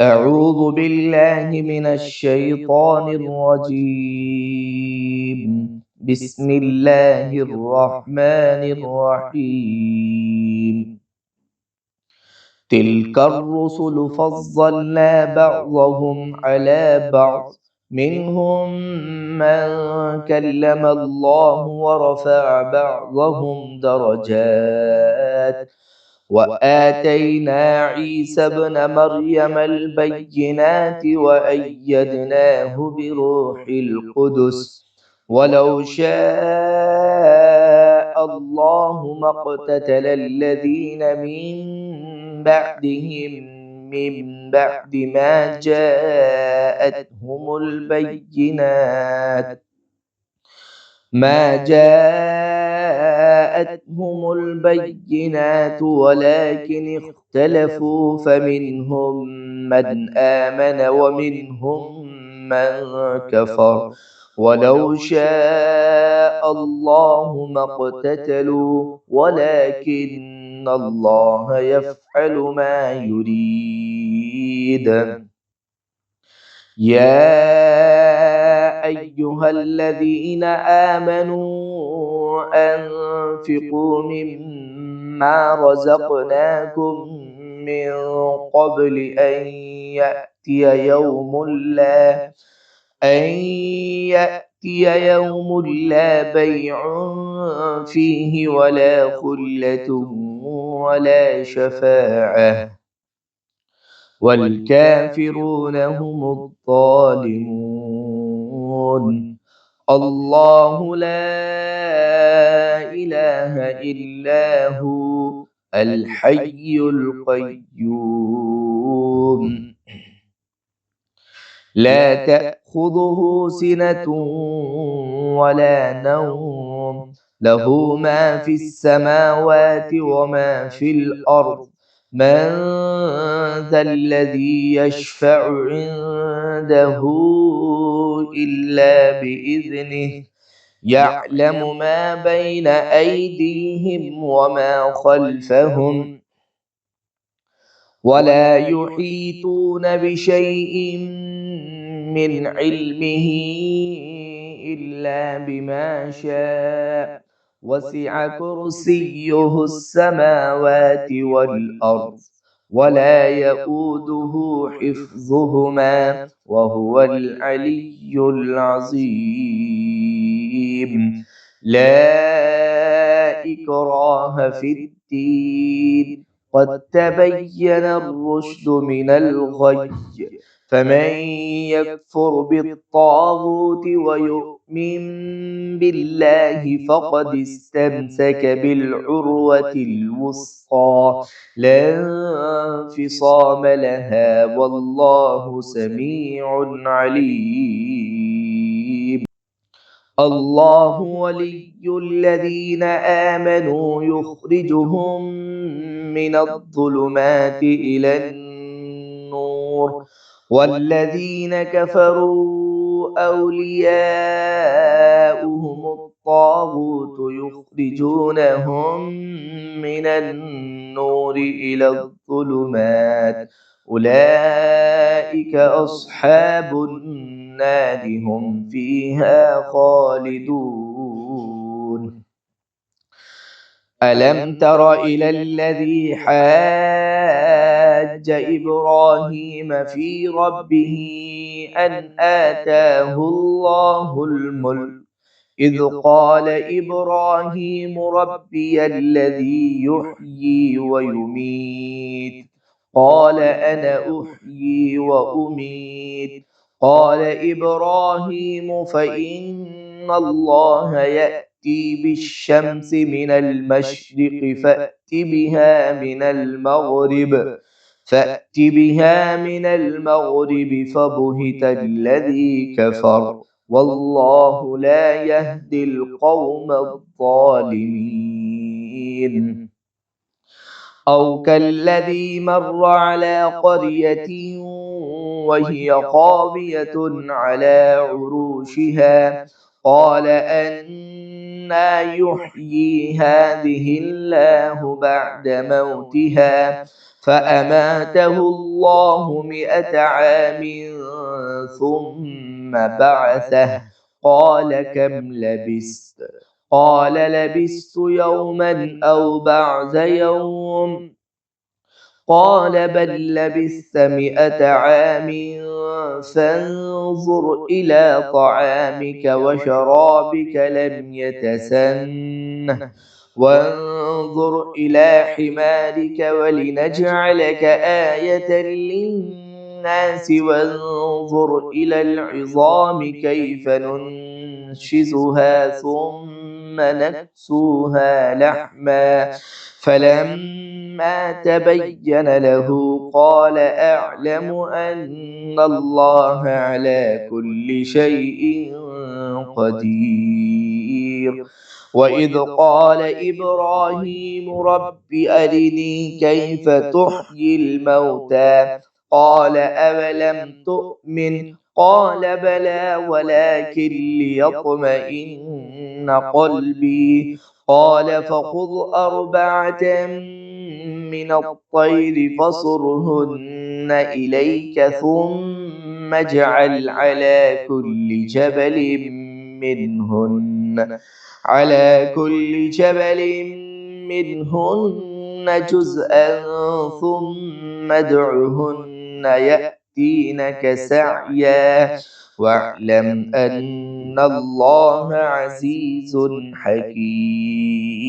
أعوذ بالله من الشيطان الرجيم. بسم الله الرحمن الرحيم. تلك الرسل فضلنا بعضهم على بعض، منهم من كلم الله ورفع بعضهم درجات، وآتينا عيسى ابن مريم البينات وأيدناه بروح القدس، ولو شاء الله ما اقتتل الذين من بعدهم من بعد ما جاءتهم البينات ولكن اختلفوا، فمنهم من آمن ومنهم من كفر، ولو شاء الله ما اقتتلوا ولكن الله يفعل ما يريد. يا أيها الذين آمنوا أنفقوا مما رزقناكم من قبل أن يأتي يوم لا بيع فيه ولا خلة ولا شفاعة، والكافرون هم الظالمون. الله لا إله إلا هو الحي القيوم، لا تأخذه سنة ولا نوم، له ما في السماوات وما في الأرض. من ذا الذي يشفع عنده إلا بإذنه، يعلم ما بين أيديهم وما خلفهم، ولا يحيطون بشيء من علمه إلا بما شاء، وسع كرسيه السماوات والأرض، ولا يؤوده حفظهما وهو العلي العظيم. لا إكراه في الدين، قد تبين الرشد من الغي، فمن يكفر بالطاغوت ويؤمن بالله فقد استمسك بالعروة الوثقى لا انفصام لها، والله سميع عليم. الله ولي الذين آمنوا يخرجهم من الظلمات إلى النور، والذين كفروا أولياؤهم الطاغوت يخرجونهم من النور إلى الظلمات، أولئك أصحاب النار هم فيها خالدون. ألم تر إلى الذي حاج إبراهيم في ربه أن آتاه الله الملك، إذ قال إبراهيم ربي الذي يحيي ويميت، قال أنا أحيي وأميت. قال إبراهيم فإن الله يأتي بالشمس من المشرق فأت بها من المغرب فبهت الذي كفر، والله لا يهدي القوم الظالمين. أو كالذي مر على قرية وهي خاوية على عروشها، قال أنى أنى يحيي هذه الله بعد موتها فأماته الله 100 عام ثم بعثه قال كم لبثت قال لبثت يوما أو بعض يوم قال بل لبثت 100 عام فانظر إلى طعامك وشرابك لم يتسنه وانظر إلى حمارك ولنجعلك آية للناس وانظر إلى العظام كيف ننشزها ثم نكسوها لحما فلما تبين له قال أعلم أن الله على كل شيء قدير وإذ قال إبراهيم رب أرني كيف تحيي الموتى قال أولم تؤمن قال بلى ولكن ليطمئن قلبي قال فخذ 4 من الطير فصرهن إليك ثم اجعل على كل جبل منهن جزءا ثم ادعهن يأتينك سعيا واعلم أن الله عزيز حکیم۔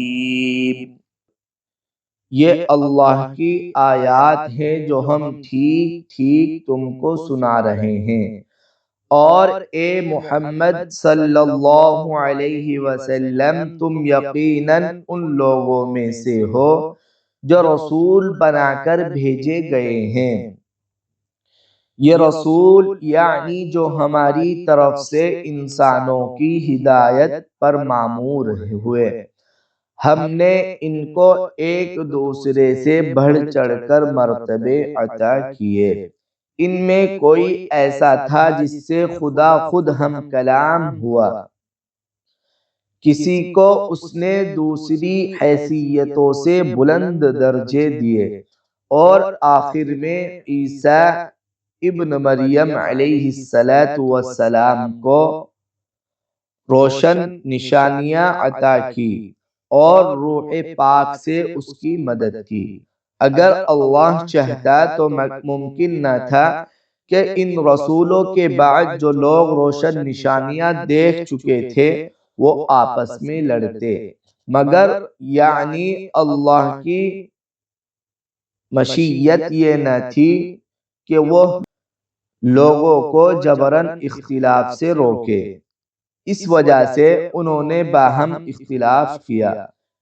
یہ اللہ کی آیات ہیں جو ہم ٹھیک ٹھیک تم کو سنا رہے ہیں، اور اے محمد صلی اللہ علیہ وسلم تم یقیناً ان لوگوں میں سے ہو جو رسول بنا کر بھیجے گئے ہیں۔ یہ رسول یعنی جو ہماری طرف سے انسانوں کی ہدایت پر مامور ہوئے، ہم نے ان کو ایک دوسرے سے بڑھ چڑھ کر مرتبے عطا کیے۔ ان میں کوئی ایسا تھا جس سے خدا خود ہم کلام ہوا، کسی کو اس نے دوسری حیثیتوں سے بلند درجے دیے، اور آخر میں عیسیٰ ابن مریم علیہ السلام کو روشن نشانیاں عطا کی اور روح پاک سے اس کی مدد کی۔ اگر اللہ چاہتا تو ممکن نہ تھا کہ ان رسولوں کے بعد جو لوگ روشن نشانیاں دیکھ چکے تھے وہ آپس میں لڑتے، مگر یعنی اللہ کی مشیت یہ نہ تھی کہ وہ لوگوں کو جبراً اختلاف سے روکے، اس وجہ سے انہوں نے باہم اختلاف کیا۔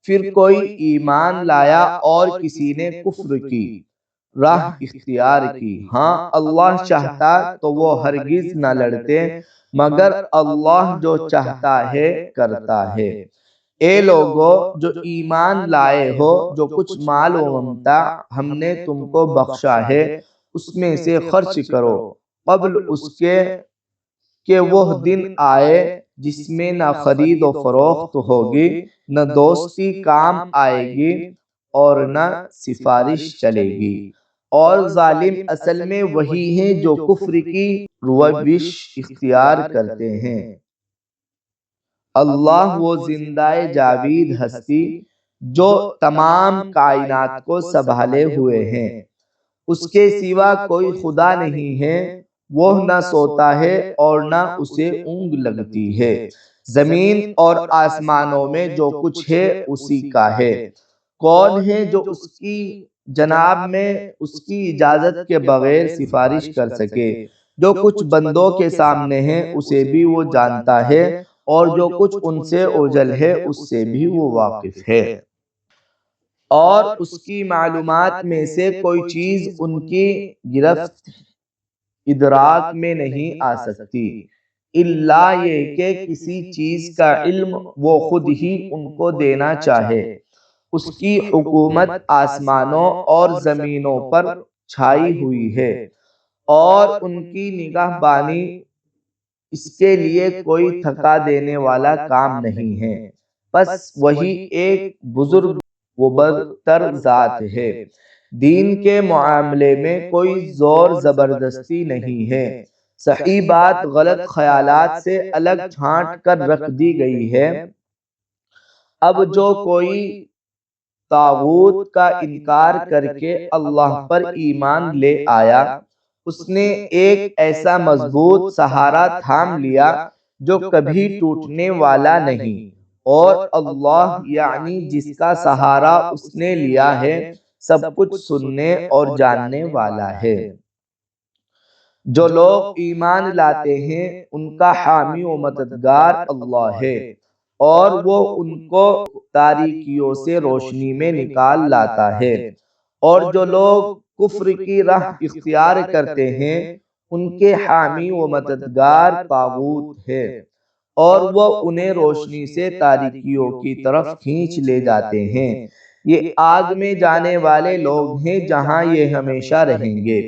پھر کوئی ایمان لایا اور کسی نے کفر کی راہ اختیار کی۔ ہاں اللہ چاہتا تو وہ ہرگز نہ لڑتے، مگر اللہ جو چاہتا ہے کرتا ہے۔ اے لوگو جو ایمان لائے ہو، جو کچھ مال و ممتاع ہم نے تم کو بخشا ہے اس میں سے خرچ کرو، قبل اس کے کہ وہ دن آئے جس میں نہ خرید و فروخت ہوگی، نہ دوستی کام آئے گی اور نہ سفارش چلے گی، اور ظالم اصل میں وہی ہیں جو کفر کی روش اختیار کرتے ہیں۔ اللہ وہ زندہ جاوید ہستی جو تمام کائنات کو سنبھالے ہوئے ہیں، اس کے سوا کوئی خدا نہیں ہے، وہ نہ سوتا ہے اور نہ اسے اونگ لگتی ہے۔ زمین اور آسمانوں میں جو کچھ ہے اسی کا ہے۔ کون ہے جو اس کی جناب میں اس کی اجازت کے بغیر سفارش کر سکے؟ جو کچھ بندوں کے سامنے ہے اسے بھی وہ جانتا ہے، اور جو کچھ ان سے اوجھل ہے اس سے بھی وہ واقف ہے۔ اور اس کی معلومات میں سے کوئی چیز ان کی گرفت ادراک میں نہیں آ سکتی، الا یہ کہ کسی چیز کا علم وہ خود ہی ان کو دینا چاہے۔ اس کی حکومت آسمانوں اور زمینوں پر چھائی ہوئی ہے، اور ان کی نگہبانی اس کے لیے کوئی تھکا دینے والا کام نہیں ہے۔ پس وہی ایک بزرگ و برتر ذات ہے۔ دین کے معاملے میں کوئی زور زبردستی نہیں ہے، صحیح بات غلط خیالات سے الگ چھانٹ کر رکھ دی گئی ہے۔ اب جو کوئی طاغوت کا انکار کر کے اللہ پر ایمان لے آیا، اس نے ایک ایسا مضبوط سہارا تھام لیا جو کبھی ٹوٹنے والا نہیں، اور اللہ یعنی جس کا سہارا اس نے لیا ہے سب کچھ سننے اور جاننے والا ہے۔ جو لوگ ایمان لاتے ہیں ان کا حامی و مددگار اللہ ہے، اور وہ ان کو تاریکیوں سے روشنی میں نکال لاتا ہے۔ اور جو لوگ کفر کی راہ اختیار کرتے ہیں ان کے حامی و مددگار طاغوت ہے، اور وہ انہیں روشنی سے تاریکیوں کی طرف کھینچ لے جاتے ہیں۔ یہ آگ میں جانے والے لوگ ہیں جہاں یہ ہمیشہ رہیں گے۔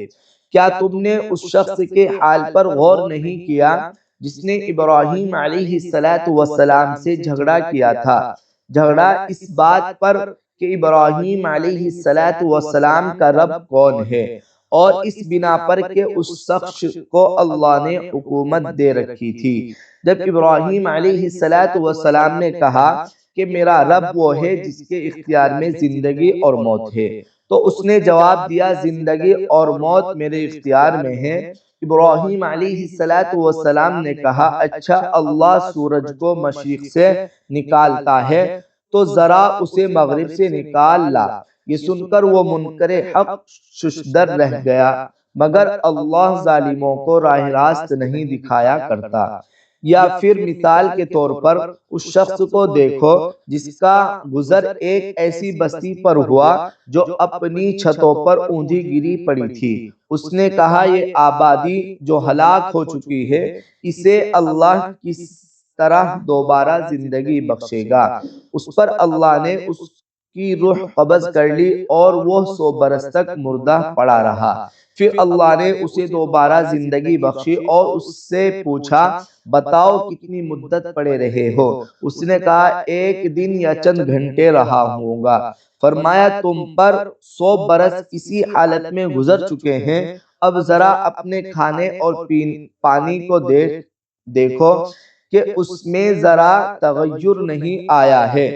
کیا تم نے اس شخص کے حال پر غور نہیں کیا جس نے ابراہیم علیہ السلام سے جھگڑا کیا تھا؟ جھگڑا اس بات پر کہ ابراہیم علیہ السلام کا رب کون ہے، اور اس بنا پر کہ اس شخص کو اللہ نے حکومت دے رکھی تھی۔ جب ابراہیم علیہ السلام نے کہا کہ میرا رب وہ ہے جس کے اختیار میں زندگی اور موت ہے، تو اس نے جواب دیا زندگی اور موت میرے اختیار میں ہے۔ ابراہیم علیہ السلام نے کہا اچھا اللہ سورج کو مشرق سے نکالتا ہے تو ذرا اسے مغرب سے نکال لا۔ یہ سن کر وہ منکر حق ششدر رہ گیا، مگر اللہ ظالموں کو راہ راست نہیں دکھایا کرتا۔ یا پھر مثال کے طور پر اس شخص کو دیکھو جس کا گزر ایک ایسی بستی پر ہوا جو اپنی چھتوں پر اوندھی گری پڑی تھی۔ اس نے کہا یہ آبادی جو ہلاک ہو چکی ہے اسے اللہ کس طرح دوبارہ زندگی بخشے گا؟ اس پر اللہ نے اس کی روح قبض کر لی اور وہ 100 برس تک مردہ پڑا رہا۔ پھر اللہ نے اسے دوبارہ زندگی بخشی اور اس سے پوچھا بتاؤ کتنی مدت پڑے رہے ہو؟ اس نے کہا ایک دن یا چند گھنٹے رہا ہوں گا۔ فرمایا تم پر 100 برس اسی حالت میں گزر چکے ہیں، اب ذرا اپنے کھانے اور پانی کو دیکھو کہ اس میں ذرا تغیر نہیں آیا ہے۔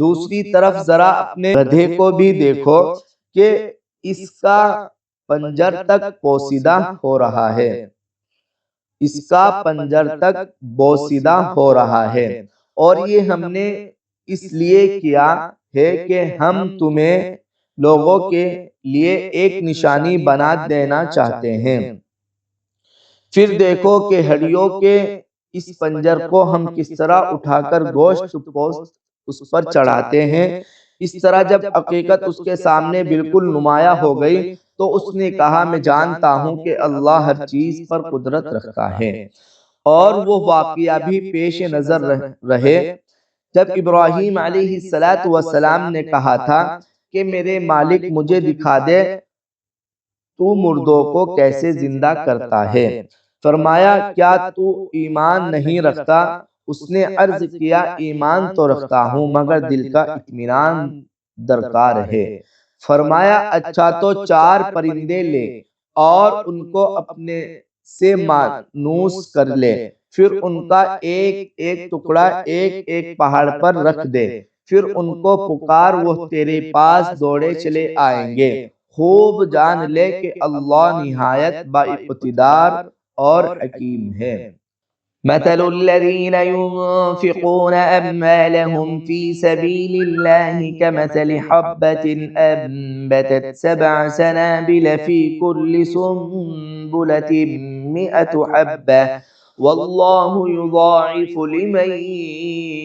دوسری طرف ذرا اپنے گدھے کو بھی دیکھو کہ اس کا پنجر تک پوسیدہ ہو رہا ہے، اس کا پنجر تک بوسیدہ ہو رہا ہے، اور یہ ہم نے اس لیے کیا ہے کہ ہم تمہیں لوگوں کے لیے ایک نشانی بنا دینا چاہتے ہیں۔ پھر دیکھو کہ ہڈیوں کے اس پنجر کو ہم کس طرح اٹھا کر گوشت پوست اس پر چڑھاتے ہیں۔ اس طرح جب حقیقت اس کے سامنے بالکل نمایاں ہو گئی تو اس نے کہا میں جانتا ہوں کہ اللہ ہر چیز پر قدرت رکھتا ہے۔ اور وہ واقعہ بھی پیش نظر رہے جب ابراہیم علیہ السلام نے کہا تھا کہ میرے مالک مجھے دکھا دے تو مردوں کو کیسے زندہ کرتا ہے۔ فرمایا کیا تو ایمان نہیں رکھتا؟ اس نے عرض کیا ایمان تو رکھتا ہوں مگر دل کا اطمینان درکار ہے۔ فرمایا اچھا تو 4 پرندے لے اور ان کو اپنے سے مانوس کر لے، پھر ان کا ایک ایک ٹکڑا ایک ایک پہاڑ پر رکھ دے، پھر ان کو پکار وہ تیرے پاس دوڑے چلے آئیں گے۔ خوب جان لے کہ اللہ نہایت بااقتدار اور حکیم ہے۔ مثل الذين ينفقون أموالهم في سبيل الله كمثل حبة أنبتت 7 سنابل في كل سنبلة 100 حبة والله يضاعف لمن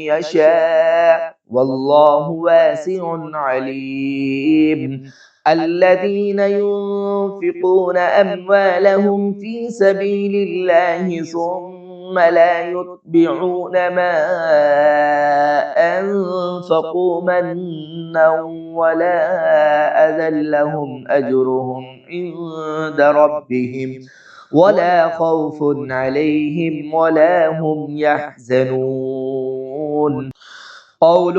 يشاء والله واسع عليم۔ الذين ينفقون أموالهم في سبيل الله ثم لا يتبعون ما أنفقوا منا ولا أذى لهم أجرهم عند ربهم ولا خوف عليهم ولا هم يحزنون۔ قول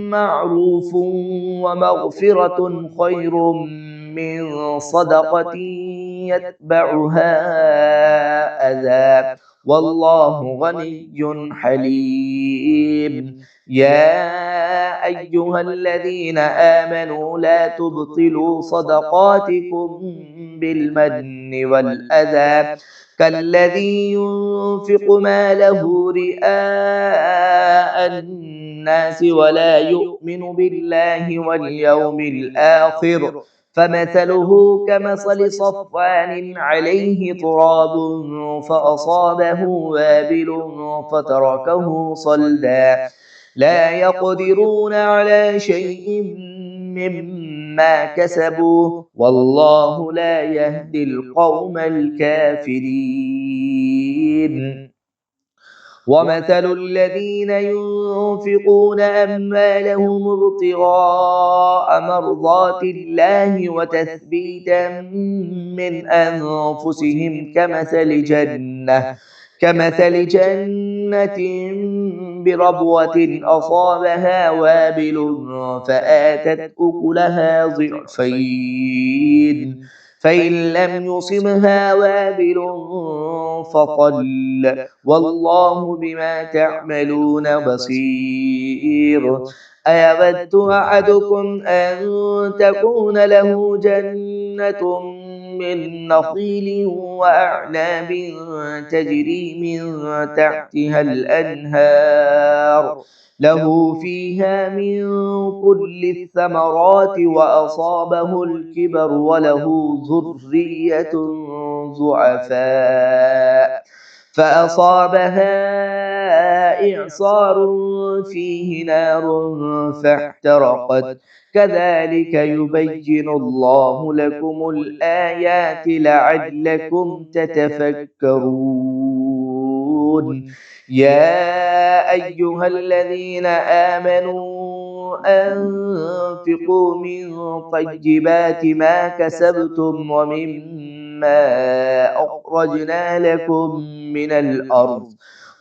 معروف ومغفرة خير من صدقة يتبعها أذى والله غني حليم. يا أيها الذين آمنوا لا تبطلوا صدقاتكم بالمن والأذى كالذي ينفق ماله رئاء الناس ولا يؤمن بالله واليوم الآخر فمثله كمثل صفوان عليه تراب فأصابه وابل فتركه صلدا لا يقدرون على شيء مما كسبوا والله لا يهدي القوم الكافرين. ومثل الذين ينفقون أموالهم ابتغاء مرضات الله وتثبيتا من أنفسهم كمثل جنة بربوة أصابها وابل فآتت أكلها ضعفين فإن لم يصبها وابل فطل والله بما تعملون بصير. أيود أحدكم أن تكون له جنة من نخيل وأعناب تجري من تحتها الأنهار له فيها من كل الثمرات وأصابه الكبر وله ذرية ضعفاء فأصابها إعصار فيه نار فاحترقت كذلك يبين الله لكم الآيات لعلكم تتفكرون. يا أيها الذين آمنوا أنفقوا من طيبات ما كسبتم ومما أخرجنا لكم من الأرض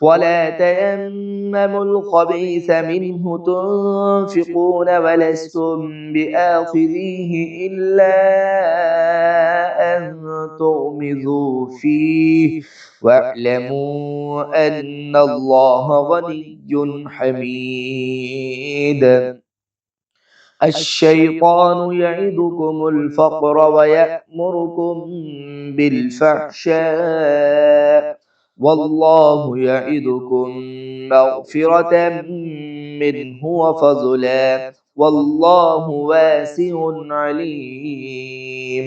ولا تيمموا الخبيث منه تنفقون ولستم بآخذيه إلا أن تغمضوا فيه واعلموا أن الله غني حميد. الشيطان يعدكم الفقر ويأمركم بالفحشاء والله يعدكم مغفرة منه وفضلا والله واسع عليم।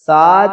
7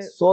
100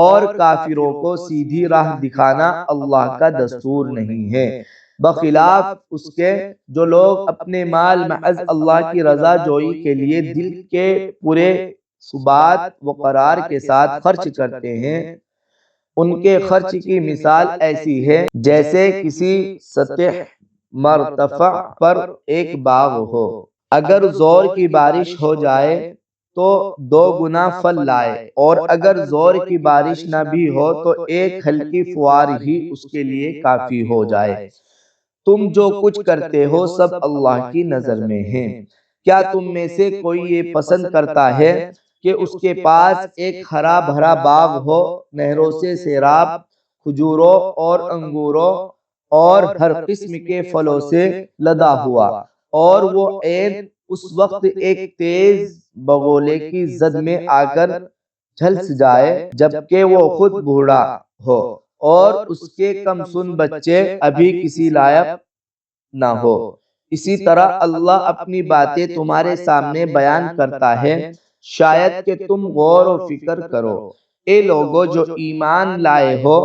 اور کافروں کو سیدھی راہ دکھانا اللہ کا دستور نہیں ہے، بخلاف اس کے جو لوگ اپنے مال محض اللہ کی رضا جوئی کے لیے دل کے پورے ثبات و قرار کے ساتھ خرچ کرتے ہیں، ان کے خرچ کی مثال ایسی ہے جیسے کسی سطح مرتفع پر ایک باغ ہو، اگر زور کی بارش ہو جائے تو 2 گنا پھل لائے، اور اگر زور کی بارش نہ بھی ہو تو ایک ہلکی فوار ہی اس کے لیے کافی ہو جائے۔ تم جو کچھ کرتے ہو سب اللہ کی نظر میں ہے۔ کیا تم میں سے کوئی یہ پسند کرتا ہے کہ اس کے پاس ایک ہرا بھرا باغ ہو، نہروں سے سیراب، کھجوروں اور انگوروں اور ہر قسم کے پھلوں سے لدا ہوا، اور وہ عین اس وقت ایک تیز بگولے کی زد میں آ کر جھلس جائے جبکہ وہ خود بوڑھا ہو، اور اس کے کم سن بچے ابھی کسی لائق نہ ہو؟ اسی طرح اللہ اپنی باتیں تمہارے سامنے بیان کرتا ہے، شاید کہ تم غور و فکر کرو۔ اے لوگو جو ایمان لائے ہو،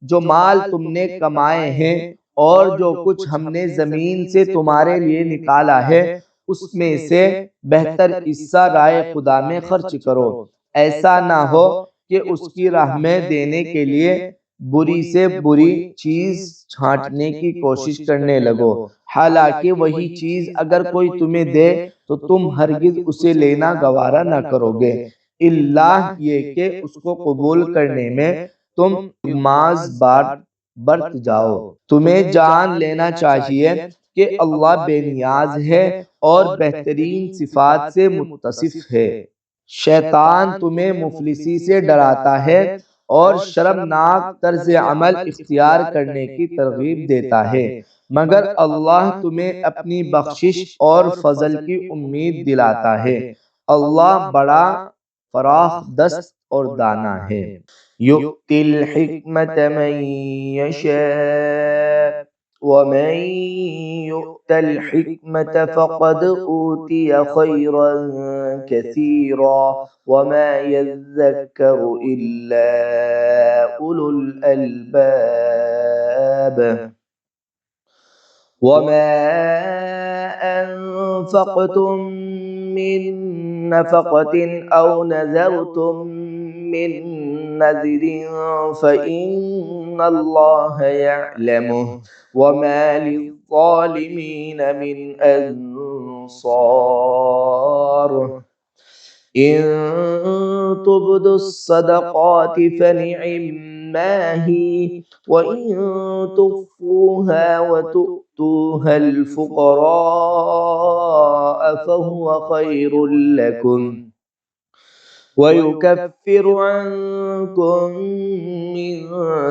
جو مال تم نے کمائے ہیں اور جو کچھ ہم نے زمین سے تمہارے لیے نکالا ہے، اس میں سے بہتر حصہ رائے خدا میں خرچ کرو، ایسا نہ ہو کہ اس کی راہ میں دینے کے لیے بری سے بری چیز چھانٹنے کی کوشش کرنے لگو، حالانکہ وہی چیز اگر کوئی تمہیں دے تو تم ہرگز اسے لینا گوارا نہ کرو گے، اللہ یہ کہ اس کو قبول کرنے میں تم ماز برت جاؤ۔ تمہیں جان لینا چاہیے کہ اللہ بے نیاز ہے اور بہترین صفات سے متصف ہے۔ شیطان تمہیں مفلسی سے ڈراتا ہے اور شرمناک طرز عمل اختیار کرنے کی ترغیب دیتا ہے، مگر اللہ تمہیں اپنی بخشش اور فضل کی امید دلاتا ہے، اللہ بڑا فراخ دست اور دانا ہے۔ یؤتی الحکمت من یشاء ومن یؤت الحکمت فقد اوتی خیرا کثیرا وما یذکر الا اولو الالباب۔ وما أنفقتم من نفقة أو نذرتم من نذر فإن الله يعلمه وما للظالمين من أنصار۔ إن تبدوا الصدقات فنعما هي، وإن تخفوها وتؤتوها الفقراء فهو خير لكم، ويكفر عنكم من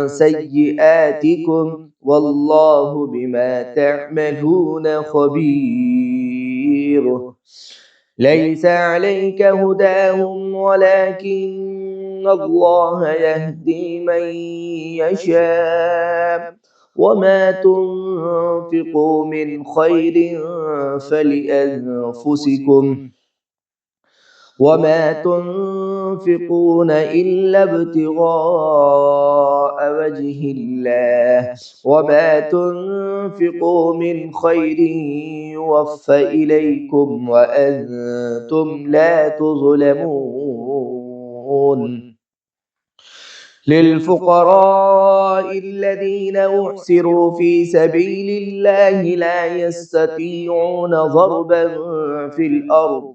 سيئاتكم والله بما تعملون خبير۔ ليس عليك هداهم ولكن الله يهدي من يشاء، وما تنفقوا من خير فلأنفسكم، وما تنفقون إلا ابتغاء وجه الله، وما تنفقوا من خير يوفى إليكم وأنتم لا تظلمون۔ للفقراء الذين أحصروا في سبيل الله لا يستطيعون ضربا في الأرض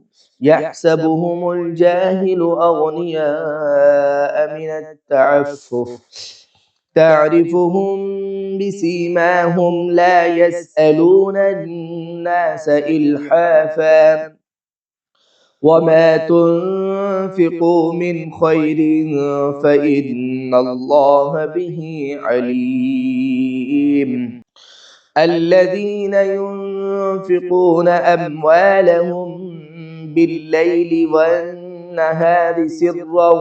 يحسبهم الجاهل أغنياء من التعفف تعرفهم بسيماهم لا يسألون الناس إلحافا وما تنفقوا من خير فإن الله به عليم۔ الذين ينفقون أموالهم بالليل والنهار سرا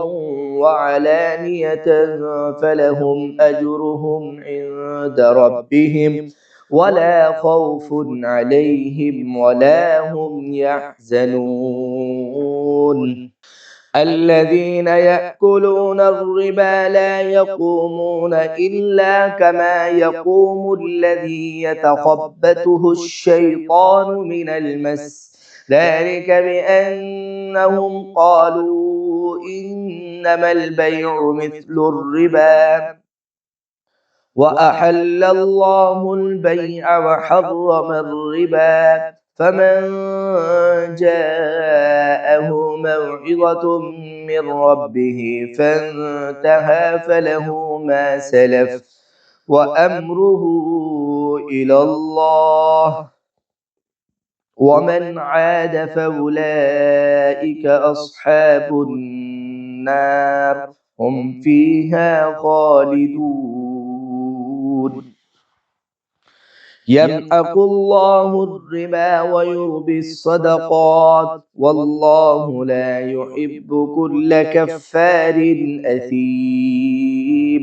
وعلانية فلهم أجرهم عند ربهم ولا خوف عليهم ولا هم يحزنون۔ الذين يأكلون الربا لا يقومون إلا كما يقوم الذي يتخبطه الشيطان من المس ذلك بأنهم قالوا إنما البيع مثل الربا وأحل الله البيع وحرم الربا فمن جاءه موعظة من ربه فانتهى فله ما سلف وأمره إلى الله ومن عاد فأولئك أصحاب النار هم فيها خالدون يمحق الله الربا ويربي الصدقات والله لا يحب كل كفار أثيم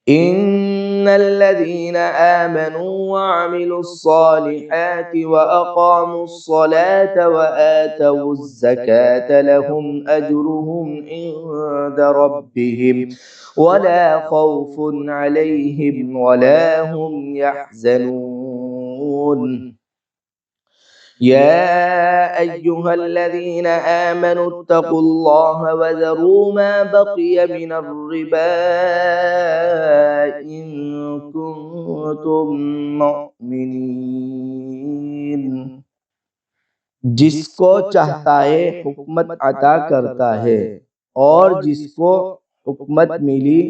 إن الذين آمنوا وعملوا الصالحات وأقاموا الصلاة وآتوا الزكاة لهم أجرهم عند ربهم ولا خوف عليهم ولا هم يحزنون يا أيها الذين آمنوا اتقوا الله وذروا ما بقي من الربا إن كنتم مؤمنين جس کو چاہتا ہے حکمت عطا کرتا ہے اور جس کو حکمت ملی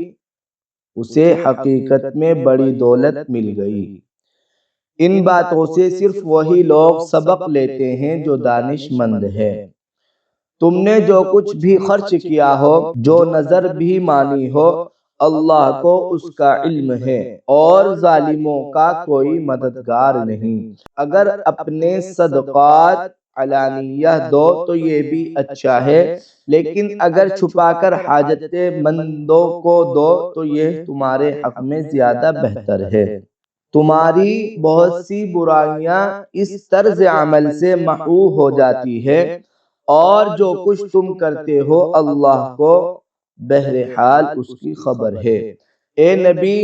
اسے حقیقت میں بڑی دولت مل گئی۔ ان باتوں سے صرف وہی لوگ سبق لیتے ہیں جو دانش مند ہے۔ تم نے جو کچھ بھی خرچ کیا ہو، جو نظر بھی مانی ہو، اللہ کو اس کا علم ہے اور ظالموں کا کوئی مددگار نہیں۔ اگر اپنے صدقات علانیہ دو تو یہ بھی اچھا ہے، لیکن اگر چھپا کر حاجت مندوں کو دو تو یہ تمہارے حق میں زیادہ بہتر ہے۔ تمہاری بہت سی برائیاں اس طرز عمل سے محو ہو جاتی ہے اور جو کچھ تم کرتے ہو اللہ کو بہرحال اس کی خبر ہے۔ اے نبی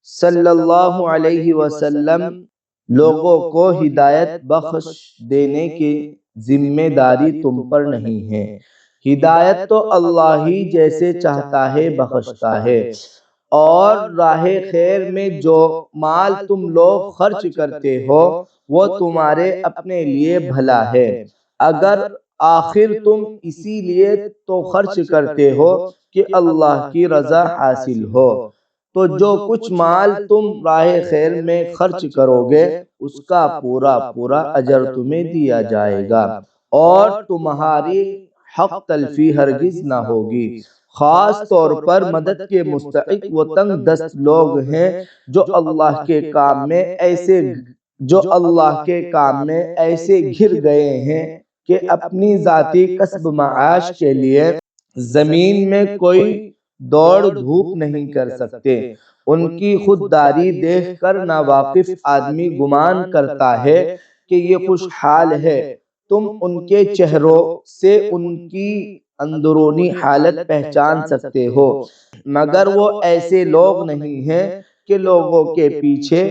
صلی اللہ علیہ وسلم، لوگوں کو ہدایت بخش دینے کی ذمہ داری تم پر نہیں ہے۔ ہدایت تو اللہ ہی جیسے چاہتا ہے بخشتا ہے، اور راہ خیر میں جو مال تم لوگ خرچ کرتے ہو وہ تمہارے اپنے لیے بھلا ہے، اگر آخر تم اسی لیے تو خرچ کرتے ہو کہ اللہ کی رضا حاصل ہو، تو جو کچھ مال تم راہ خیر میں خرچ کرو گے اس کا پورا پورا اجر تمہیں دیا جائے گا اور تمہاری حق تلفی ہرگز نہ ہوگی۔ خاص طور پر مدد کے مستحق وہ تنگ دست لوگ ہیں جو اللہ کے کام میں ایسے گھر گئے ہیں کہ اپنی ذاتی کسب معاش کے لیے زمین میں کوئی دوڑ دھوپ نہیں کر سکتے۔ ان کی خودداری دیکھ کر ناواقف آدمی گمان کرتا ہے کہ یہ خوشحال ہے۔ تم ان کے چہروں سے ان کی اندرونی حالت پہچان سکتے ہو، مگر وہ ایسے لوگ نہیں ہیں کہ لوگوں کے پیچھے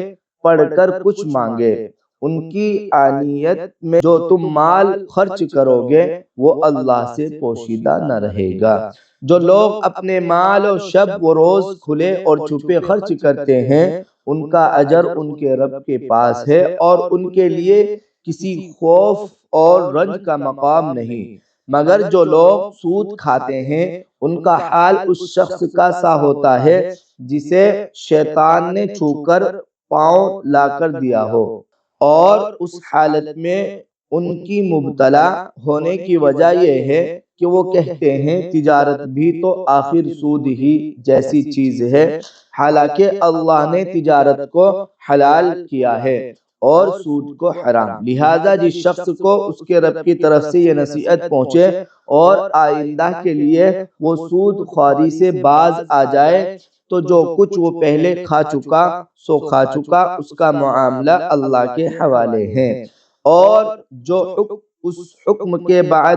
پڑ کر کچھ مانگے۔ ان کی آنیت میں جو تم مال خرچ کرو گے وہ اللہ سے پوشیدہ نہ رہے گا۔ جو لوگ اپنے مال و شب و روز کھلے اور چھپے خرچ کرتے ہیں ان کا اجر ان کے رب کے پاس ہے اور ان کے لیے کسی خوف اور رنج کا مقام نہیں، مگر جو لوگ سود کھاتے ہیں ان کا حال اس شخص کا سا ہوتا ہے جسے شیطان نے چھو کر پاؤں لا کر دیا ہو، اور اس حالت میں ان کی مبتلا ہونے کی وجہ یہ ہے کہ وہ کہتے ہیں تجارت بھی تو آخر سود ہی جیسی چیز ہے، حالانکہ اللہ نے تجارت کو حلال کیا ہے اور سود کو حرام۔ لہٰذا جس شخص کو اس کے رب کی طرف سے یہ نصیحت پہنچے اور آئندہ کے لیے وہ سود خواری سے باز آ جائے تو جو کچھ وہ پہلے کھا چکا اس کا معاملہ اللہ کے حوالے ہے، اور جو اس حکم کے بعد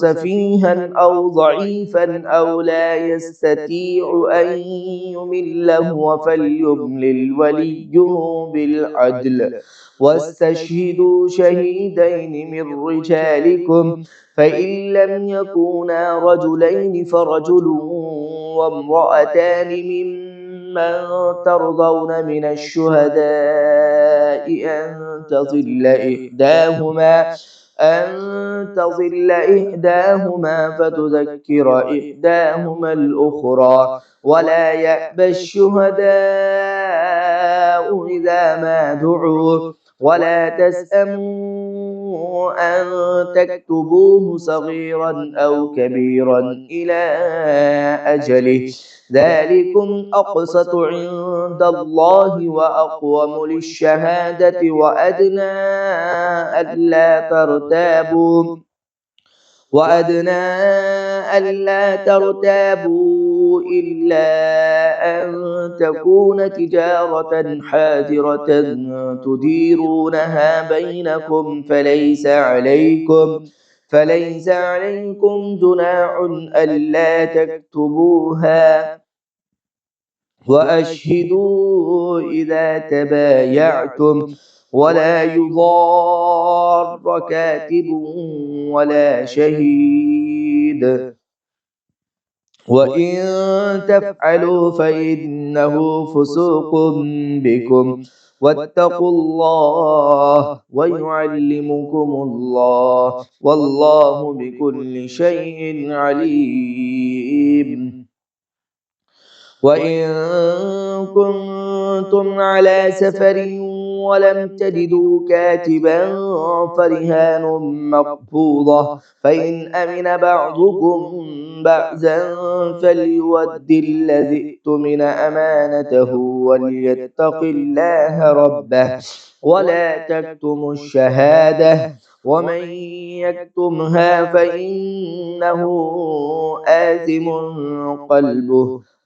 سفيها أو ضعيفا أو لا يستطيع أن يمل هو فليملل وليه بالعدل واستشهدوا شهيدين من رجالكم فإن لم يكونا رجلين فرجل وامرأتان ممن ترضون من الشهداء أن تضل إحداهما فتذكر إحداهما الأخرى ولا يأبى الشهداء إذا ما دعوا ولا تسأموا أن تكتبوه صغيرا أو كبيرا إلى أجله ذلكم أقسط عند الله وأقوم للشهادة وأدنى ألا ترتابوا إلا أن تكون تجارة حاضرة تديرونها بينكم فليس عليكم جناح ألا تكتبوها وأشهدوا إذا تبايعتم ولا يضار كاتب ولا شهيد وإن تفعلوا فإنه فسوق بكم واتقوا الله ويعلمكم الله والله بكل شيء عليم وإن كنتم على سفر ولم تجدوا كاتبا فرهان مقبوضة فإن أمن بعضكم بعضا فليؤد الذي اؤتمن أمانته وليتق الله ربه ولا تكتموا الشهادة ومن يكتمها فإنه آثم قلبه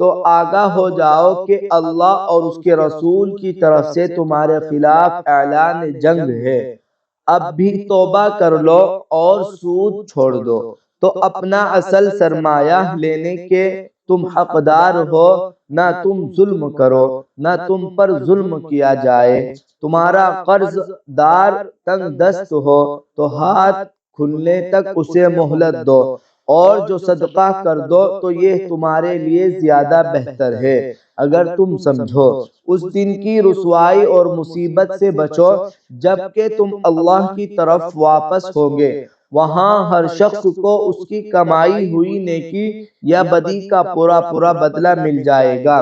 تو آگاہ ہو جاؤ کہ اللہ اور اس کے رسول کی طرف سے تمہارے خلاف اعلان جنگ ہے۔ اب بھی توبہ کر لو اور سود چھوڑ دو، تو اپنا اصل سرمایہ لینے کے تم حقدار ہو، نہ تم ظلم کرو، نہ تم پر ظلم کیا جائے۔ تمہارا قرض دار تنگ دست ہو تو ہاتھ کھلنے تک اسے مہلت دو، اور جو صدقہ کر دو تو یہ تمہارے لیے زیادہ بہتر ہے اگر تم سمجھو۔ اس دن کی رسوائی اور مصیبت سے بچو جبکہ تم اللہ کی طرف واپس ہوگے، وہاں ہر شخص کو اس کی کمائی ہوئی نیکی یا بدی کا پورا پورا بدلہ مل جائے گا،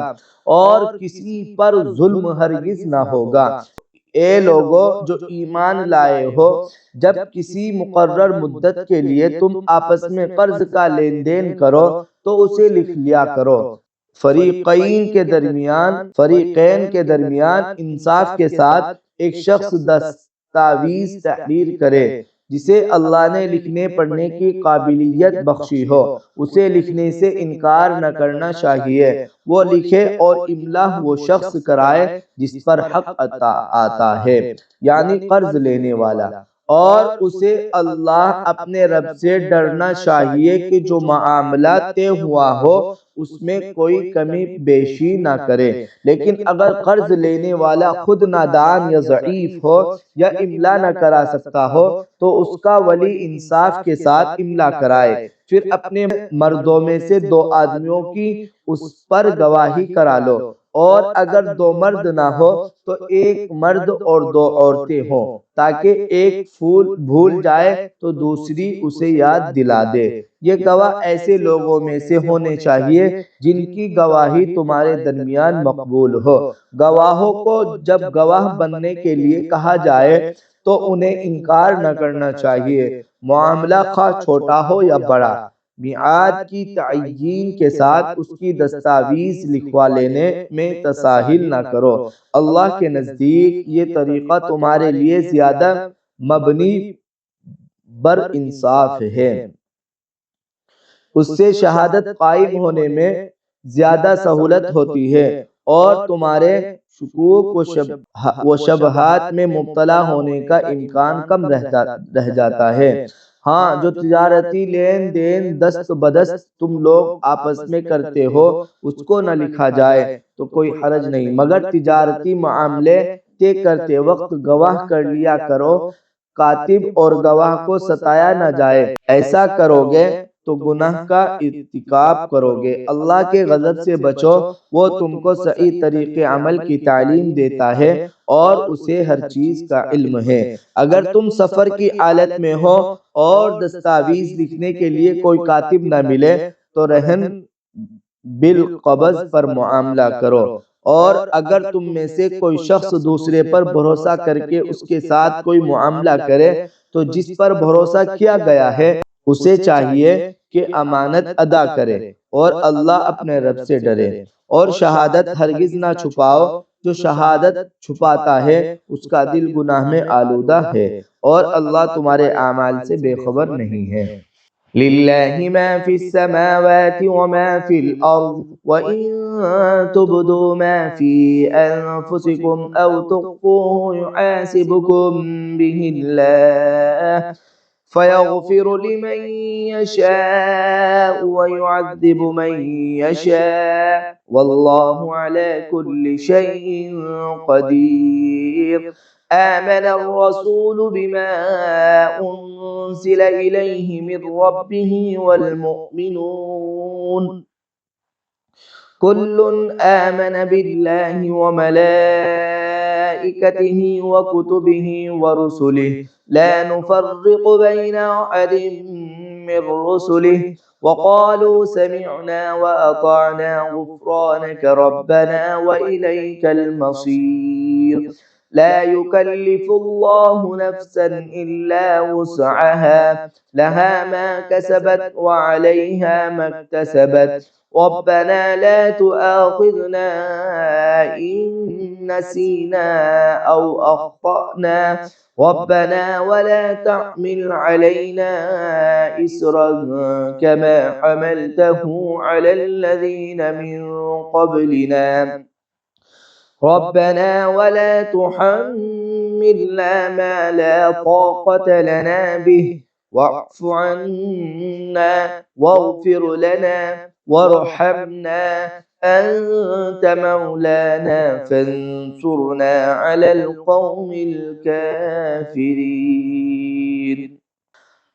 اور کسی پر ظلم ہرگز نہ ہوگا۔ اے لوگو جو ایمان لائے ہو، جب کسی مقرر مدت کے لیے تم آپس میں قرض کا لین دین کرو تو اسے لکھ لیا کرو۔ فریقین کے درمیان انصاف کے ساتھ ایک شخص دستاویز تحریر کرے جسے اللہ نے لکھنے پڑھنے کی قابلیت بخشی ہو، اسے لکھنے سے انکار نہ کرنا چاہیے۔ وہ لکھے اور املا وہ شخص کرائے جس پر حق آتا ہے، یعنی قرض لینے والا، اور اسے اللہ اپنے رب سے ڈرنا چاہیے کہ جو معاملہ طے ہوا ہو اس میں کوئی کمی بیشی نہ کرے۔ لیکن اگر قرض لینے والا خود نادان یا ضعیف ہو یا املا نہ کرا سکتا ہو تو اس کا ولی انصاف کے ساتھ املا کرائے، پھر اپنے مردوں میں سے 2 آدمیوں کی اس پر گواہی کرا لو، اور اگر 2 مرد نہ ہو تو 1 مرد اور 2 عورتیں ہوں، تاکہ ایک بھول جائے تو دوسری اسے یاد دلا دے۔ یہ گواہ ایسے لوگوں میں سے ہونے چاہیے جن کی گواہی تمہارے درمیان مقبول ہو۔ گواہوں کو جب گواہ بننے کے لیے کہا جائے تو انہیں انکار نہ کرنا چاہیے، معاملہ خواہ چھوٹا ہو یا بڑا۔ میعاد کی تعیین کے ساتھ اس کی دستاویز لکھوا لینے میں تساہل نہ کرو، اللہ کے نزدیک یہ طریقہ تمہارے لیے زیادہ مبنی بر انصاف ہے۔ اس سے شہادت قائم ہونے میں زیادہ سہولت ہوتی ہے اور تمہارے شکوک و شبہات میں مبتلا ہونے کا امکان کم رہ جاتا ہے۔ ہاں، جو تجارتی لین دین دست بدست تم لوگ آپس میں کرتے ہو اس کو نہ لکھا جائے تو کوئی حرج نہیں، مگر تجارتی معاملے طے کرتے وقت گواہ کر لیا کرو، کاتب اور گواہ کو ستایا نہ جائے۔ ایسا کرو گے تو گناہ کا ارتکاب کرو گے، اللہ کے غضب سے بچو۔ وہ تم کو صحیح طریقے عمل کی تعلیم دیتا ہے اور اسے ہر چیز کا علم ہے۔ اگر تم سفر کی حالت میں ہو اور دستاویز لکھنے کے لیے کوئی کاتب نہ ملے تو رہن بالقبض پر معاملہ کرو، اور اگر تم میں سے کوئی شخص دوسرے پر بھروسہ کر کے اس کے ساتھ کوئی معاملہ کرے تو جس پر بھروسہ کیا گیا ہے اسے چاہیے کہ امانت ادا کرے اور اللہ اپنے رب سے ڈرے، اور شہادت ہرگز نہ چھپاؤ۔ جو شہادت چھپاتا ہے اس کا دل گناہ میں آلودہ ہے، اور اللہ تمہارے اعمال سے بے خبر نہیں ہے۔ للہ ما فی السماوات وما فی الارض وَإِن تُبْدُوا مَا فِي أَنفُسِكُمْ أَوْ تُخْفُوهُ يُحَاسِبْكُم بِهِ اللَّهُ فَيَغْفِرُ لِمَن يَشَاءُ وَيُعَذِّبُ مَن يَشَاءُ وَاللَّهُ عَلَى كُلِّ شَيْءٍ قَدِيرٌ۔ آمن الرسول بما أنزل إليه من ربه والمؤمنون كل آمن بالله وملائكته وكتبه ورسله لا نفرق بين أحد من رسله وقالوا سمعنا وأطعنا غفرانك ربنا وإليك المصير۔ لا يكلف الله نفسا إلا وسعها لها ما كسبت وعليها ما اكتسبت ربنا لا تؤاخذنا إن نسينا أو أخطأنا ربنا ولا تحمل علينا إسرا كما حملته على الذين من قبلنا ربنا ولا تحملنا ما لا طاقة لنا به واعف عنا واغفر لنا وارحمنا أنت مولانا فانصرنا على القوم الكافرين।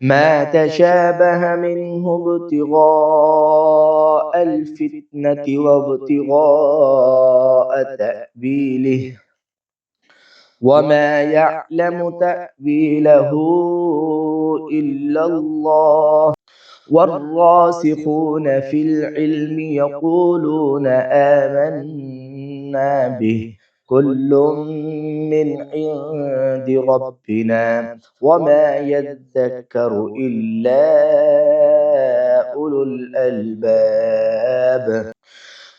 ما تشابه منه ابتغاء الفتنة وابتغاء تأويله وما يعلم تأويله إلا الله والراسخون في العلم يقولون آمنا به كل من عند ربنا وما يذكر إلا أولو الألباب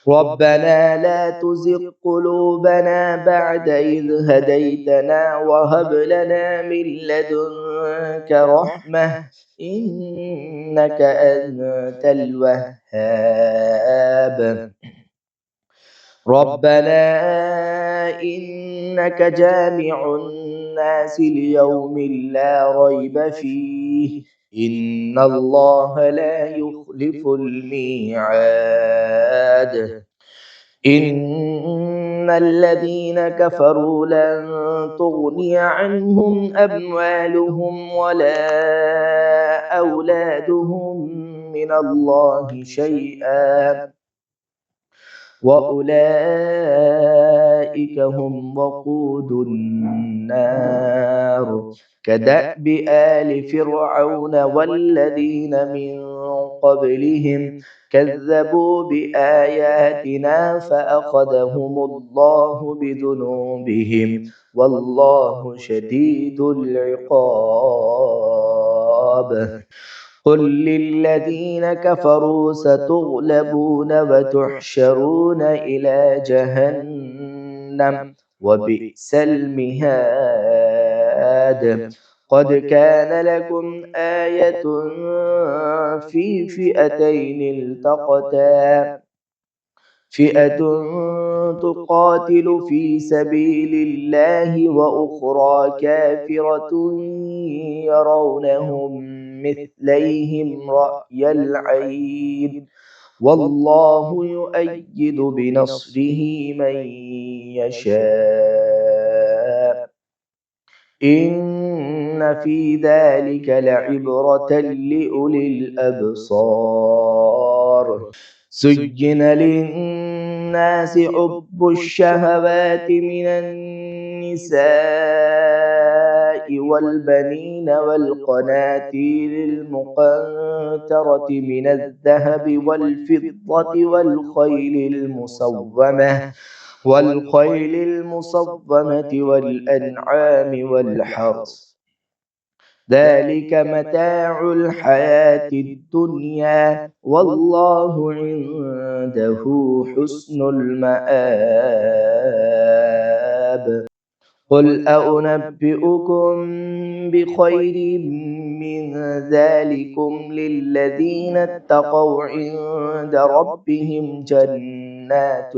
ربنا لا تزغ قلوبنا بعد إذ هديتنا وهب لنا من لدنك رحمة إنك أنت الوهاب ربنا إنك جامع الناس ليوم لا ريب فيه إن الله لا يخلف الميعاد إن الذين كفروا لن تغني عنهم أموالهم ولا أولادهم من الله شيئا وأولئك هم وقود النار كدأب آل فرعون والذين من قبلهم كذبوا بآياتنا فأخذهم الله بذنوبهم والله شديد العقاب قل للذين كفروا ستغلبون وتحشرون إلى جهنم وبئس المهاد قد كان لكم آية في فئتين التقتا فئة تقاتل في سبيل الله وأخرى كافرة يرونهم مثليهم رأي العين والله يؤيد بنصره من يشاء إن في ذلك لعبرة لأولي الأبصار زين للناس حب الشهوات من النساء والبنين والقناطير المقنطرة من الذهب والفضة والخيل المصومة والأنعام والحرث ذلك متاع الحياة الدنيا والله عنده حسن المآب قل أنبئكم بخير من ذلكم للذين اتقوا عند ربهم جنات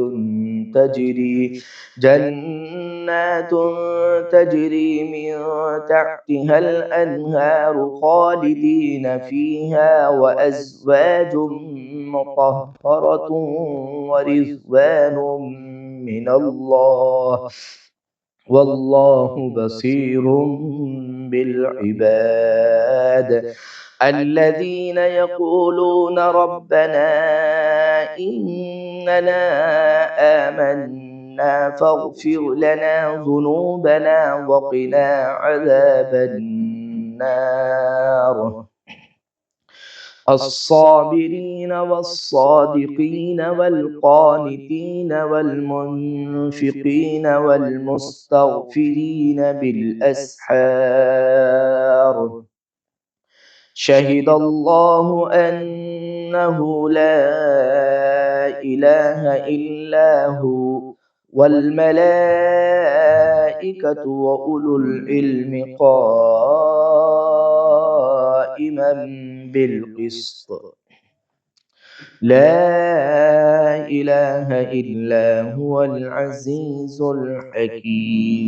تجري من تحتها الأنهار خالدين فيها وأزواج مطهرة ورضوان من الله والله بصير بالعباد الذين يقولون ربنا إننا آمنا فاغفر لنا ذنوبنا وقنا عذاب النار الصابرين والصادقين والقانتين والمنفقين والمستغفرين بالأسحار شهد الله أنه لا إله إلا هو والملائكة وأولو العلم قائما بالقسط لا إله إلا هو العزيز الحكيم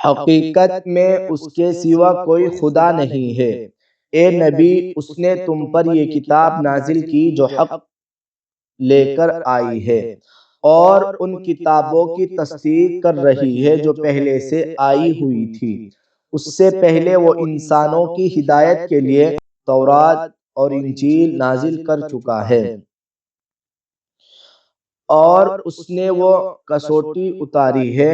حقیقت میں اس کے سوا کوئی خدا نہیں ہے۔ اے نبی، اس نے تم پر یہ کتاب نازل کی جو حق لے کر آئی ہے، اور ان کتابوں کی تصدیق کر رہی ہے جو پہلے سے آئی ہوئی تھی۔ اس سے پہلے وہ انسانوں کی ہدایت کے لیے تورات اور انجیل نازل کر چکا ہے، اور اس نے وہ کسوٹی اتاری ہے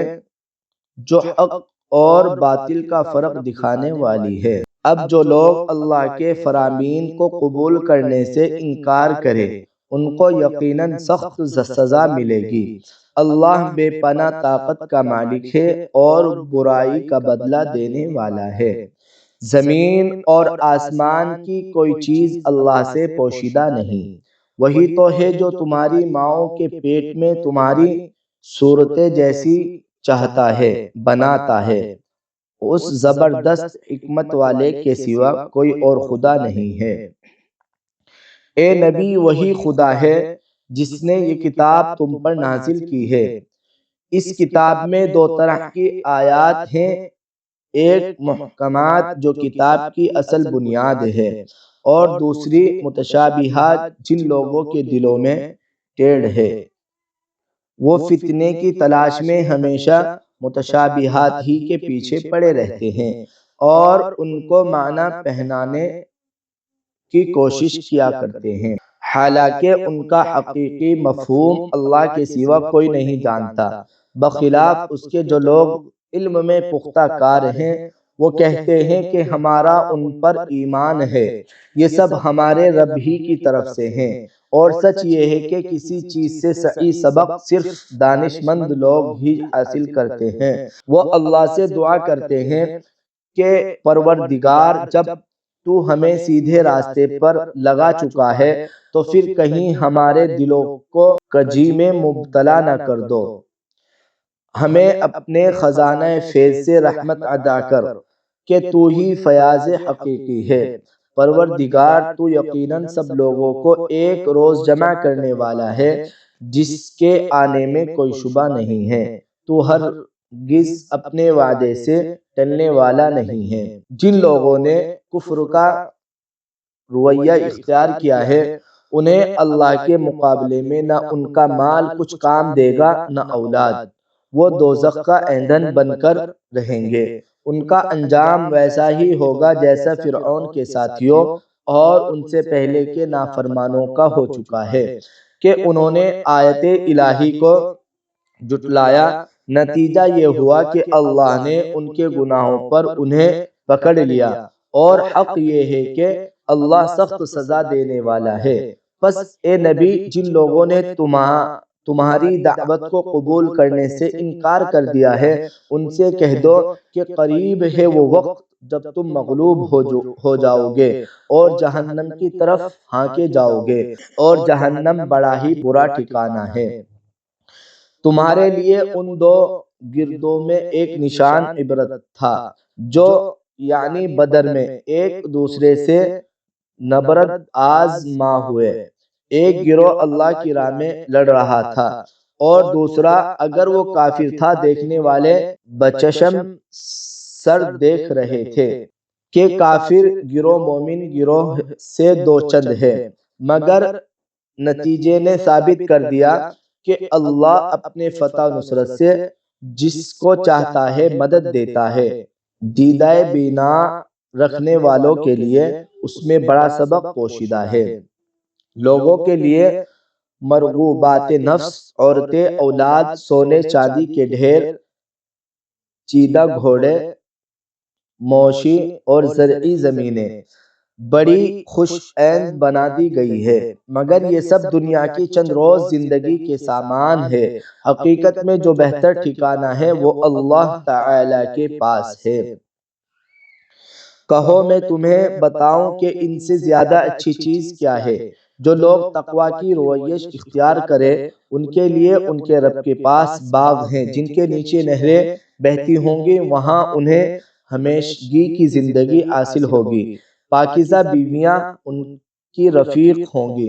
جو حق اور باطل کا فرق دکھانے والی ہے۔ اب جو لوگ اللہ کے فرامین کو قبول کرنے سے انکار کرے ان کو یقیناً سخت سزا ملے گی۔ اللہ بے پناہ طاقت کا مالک ہے اور برائی کا بدلہ دینے والا ہے۔ زمین اور آسمان کی کوئی چیز اللہ سے پوشیدہ نہیں۔ وہی تو ہے جو تمہاری ماؤں کے پیٹ میں تمہاری صورتیں جیسی چاہتا ہے بناتا ہے، اس زبردست حکمت والے کے سوا کوئی اور خدا نہیں ہے۔ اے نبی، وہی خدا ہے جس نے یہ کتاب تم پر نازل کی ہے۔ اس کتاب میں دو طرح کی آیات ہیں، ایک محکمات جو کتاب کی اصل بنیاد ہے، اور دوسری متشابہات جن لوگوں کے دلوں میں ٹیڑھ ہے۔ وہ فتنے کی تلاش میں ہمیشہ متشابہات ہی کے پیچھے پڑے رہتے ہیں اور ان کو معنی پہنانے کی کوشش کیا کرتے ہیں، حالانکہ ان کا حقیقی مفہوم اللہ کے سوا کوئی نہیں جانتا، بخلاف اس کے جو لوگ علم میں پختہ کار ہیں۔ وہ کہتے ہیں کہ ہمارا ان پر ایمان ہے، یہ سب ہمارے رب ہی کی طرف سے ہیں، اور سچ یہ ہے کہ کسی چیز سے صحیح سبق صرف دانش مند لوگ ہی حاصل کرتے ہیں۔ وہ اللہ سے دعا کرتے ہیں کہ پروردگار، جب تو ہمیں سیدھے راستے پر لگا چکا ہے تو پھر کہیں ہمارے دلوں کو کجی میں مبتلا نہ کر دو، ہمیں اپنے خزانہ فیض سے رحمت عطا کر کہ تو ہی فیاض حقیقی ہے۔ پروردگار، تو یقیناً سب لوگوں کو ایک روز جمع کرنے والا ہے جس کے آنے میں کوئی شبہ نہیں ہے، تو ہرگز اپنے وعدے سے ٹلنے والا نہیں ہے۔ جن لوگوں نے کفر کا رویہ اختیار کیا ہے انہیں اللہ کے مقابلے میں نہ ان کا مال کچھ کام دے گا نہ اولاد، وہ دوزخ کا ایندھن بن کر رہیں گے۔ ان کا انجام ویسا ہی ہوگا جیسا فرعون کے ساتھیوں اور ان سے پہلے کے نافرمانوں کا ہو چکا ہے، کہ انہوں نے آیت الہی کو جھٹلایا۔ نتیجہ یہ ہوا کہ اللہ نے ان کے گناہوں پر انہیں پکڑ لیا، اور حق یہ ہے کہ اللہ سخت سزا دینے والا ہے۔ پس اے نبی، جن لوگوں نے تمہاری دعوت کو قبول کرنے سے انکار کر دیا ہے ان سے کہہ دو کہ قریب ہے وہ وقت جب تم مغلوب ہو جاؤ گے اور جہنم کی طرف ہانکے جاؤ گے، اور جہنم بڑا ہی برا ٹھکانہ ہے۔ تمہارے لیے ان دو گردوں میں ایک نشان عبرت تھا جو یعنی بدر میں ایک دوسرے سے نبرد آزما ہوئے۔ ایک گروہ اللہ کی راہ میں لڑ رہا تھا اور دوسرا، اگر وہ کافر تھا، دیکھنے والے بچشم سر دیکھ رہے تھے کہ کافر گروہ مومن گروہ سے دو چند ہے، مگر نتیجے نے ثابت کر دیا کہ اللہ اپنے فتح و نصرت سے جس کو چاہتا ہے مدد دیتا ہے۔ دیدہ بینا رکھنے والوں کے لیے اس میں بڑا سبق پوشیدہ ہے۔ لوگوں کے لیے مرغوبات نفس، عورتیں، اولاد، سونے چاندی کے ڈھیر، چیدہ گھوڑے، مویشی اور زرعی زمینیں بڑی خوش عین بنا دی گئی ہے، مگر یہ سب دنیا کی چند روز زندگی کے سامان ہے۔ حقیقت میں جو بہتر ٹھکانہ ہے وہ اللہ تعالی کے پاس ہے۔ کہو میں تمہیں بتاؤں کہ ان سے زیادہ اچھی چیز کیا ہے؟ جو لوگ تقوی کی رویش اختیار کرے ان کے لیے ان کے رب کے پاس باغ ہیں جن کے نیچے نہریں بہتی ہوں گی، وہاں انہیں ہمیشگی کی زندگی حاصل ہوگی۔ پاکیزہ بیویاں ان کی رفیق ہوں گی،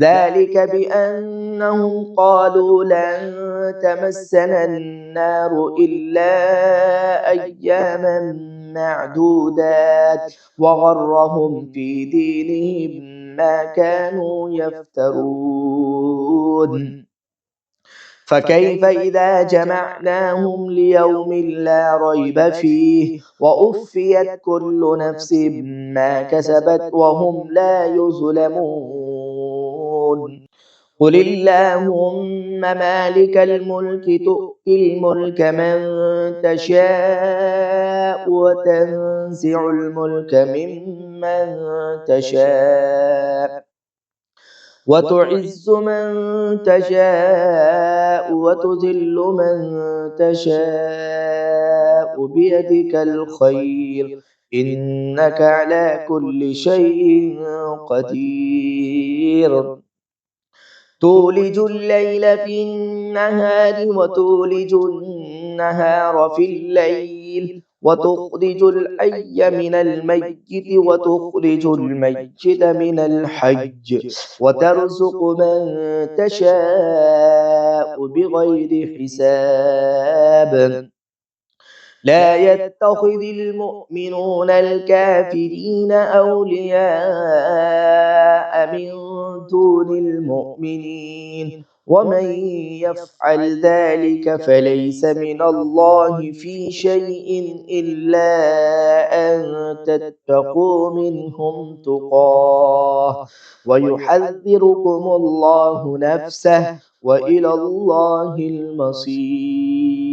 ذلك بأنهم قالوا لن تمسنا النار إلا أياما معدودات وغرهم في دينهم ما كانوا يفترون فكيف إذا جمعناهم ليوم لا ريب فيه ووفيت كل نفس ما كسبت وهم لا يظلمون قل اللهم مالك الملك تؤتي الملك من تشاء وتنزع الملك ممن تشاء وتعز من تشاء وتذل من تشاء بيدك الخير إنك على كل شيء قدير تولج الليل في النهار وتولج النهار في الليل وتخرج الحي من الميت وتخرج الميت من الحي وترزق من تشاء بغير حساب لا يتخذ المؤمنون الكافرين أولياء من دون المؤمنين ومن يفعل ذلك فليس من الله في شيء إلا أن تتقوا منهم تقاه ويحذركم الله نفسه وإلى الله المصير।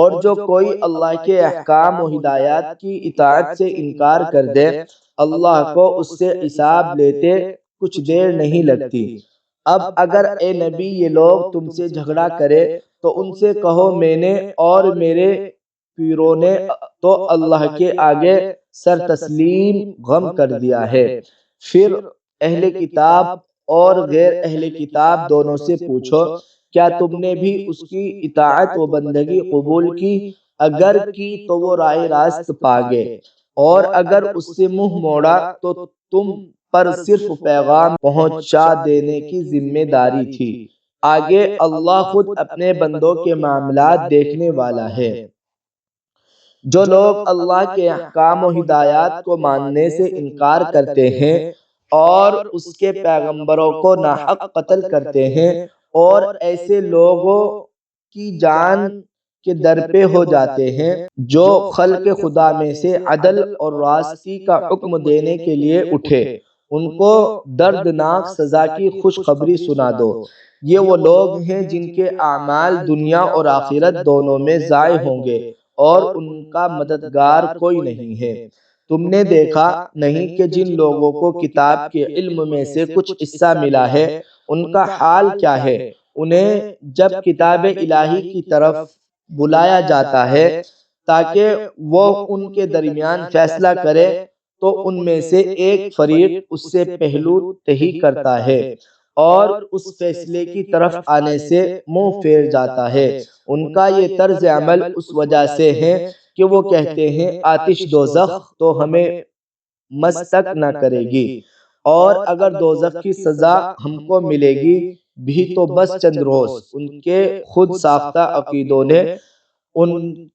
اور جو کوئی اللہ کے احکام و ہدایات کی اطاعت سے انکار کر دے اللہ کو اس سے حساب لیتے کچھ دیر نہیں لگتی۔ اب اگر اے نبی یہ لوگ تم سے جھگڑا کرے تو ان سے کہو میں نے اور میرے پیروں نے تو اللہ کے آگے سر تسلیم غم کر دیا ہے۔ پھر اہل کتاب اور غیر اہل کتاب دونوں سے پوچھو کیا تم نے بھی اس کی اطاعت و بندگی قبول کی؟ اگر کی تو وہ راہ راست پا گئے، اور اگر اس سے منہ موڑا تو تم پر صرف پیغام پہنچا دینے کی ذمہ داری تھی۔ آگے اللہ خود اپنے بندوں کے معاملات دیکھنے والا ہے۔ جو لوگ اللہ کے احکام و ہدایات کو ماننے سے انکار کرتے ہیں اور اس کے پیغمبروں کو ناحق قتل کرتے ہیں اور ایسے لوگوں کی جان کے در پہ ہو جاتے ہیں جو خلق خدا میں سے عدل اور راستی کا حکم دینے کے لیے اٹھے، ان کو دردناک سزا کی خوشخبری سنا دو۔ یہ وہ لوگ ہیں جن کے اعمال دنیا اور آخرت دونوں میں ضائع ہوں گے اور ان کا مددگار کوئی نہیں ہے۔ تم نے دیکھا نہیں کہ جن لوگوں کو کتاب کے علم میں سے کچھ حصہ ملا ہے ان کا حال کیا ہے؟ انہیں جب کتاب الہی کی طرف بلایا جاتا ہے تاکہ وہ ان کے درمیان فیصلہ کرے تو ان میں سے ایک فریق اس سے پہلو تہی کرتا ہے اور اس فیصلے کی طرف آنے سے منہ پھیر جاتا ہے۔ ان کا یہ طرز عمل اس وجہ سے ہے کہ وہ کہتے ہیں آتش دوزخ تو ہمیں مس تک نہ کرے گی، اور اگر دوزخ کی سزا ہم کو ملے گی بھی تو بس چند روز۔ ان کے خود ساختہ عقیدوں نے ان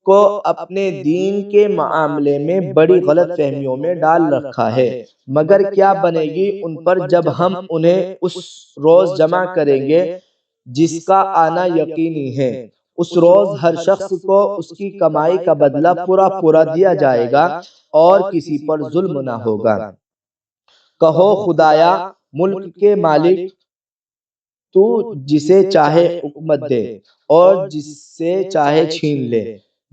کو اپنے دین کے معاملے میں بڑی غلط فہمیوں میں ڈال رکھا ہے، مگر کیا بنے گی ان پر جب ہم انہیں اس روز جمع کریں گے جس کا آنا یقینی ہے۔ اس روز ہر شخص کو اس کی کمائی کا بدلہ پورا پورا دیا جائے گا اور کسی پر ظلم نہ ہوگا۔ کہو خدایا ملک کے مالک تو جسے چاہے حکمت دے اور جس سے چاہے چھین لے،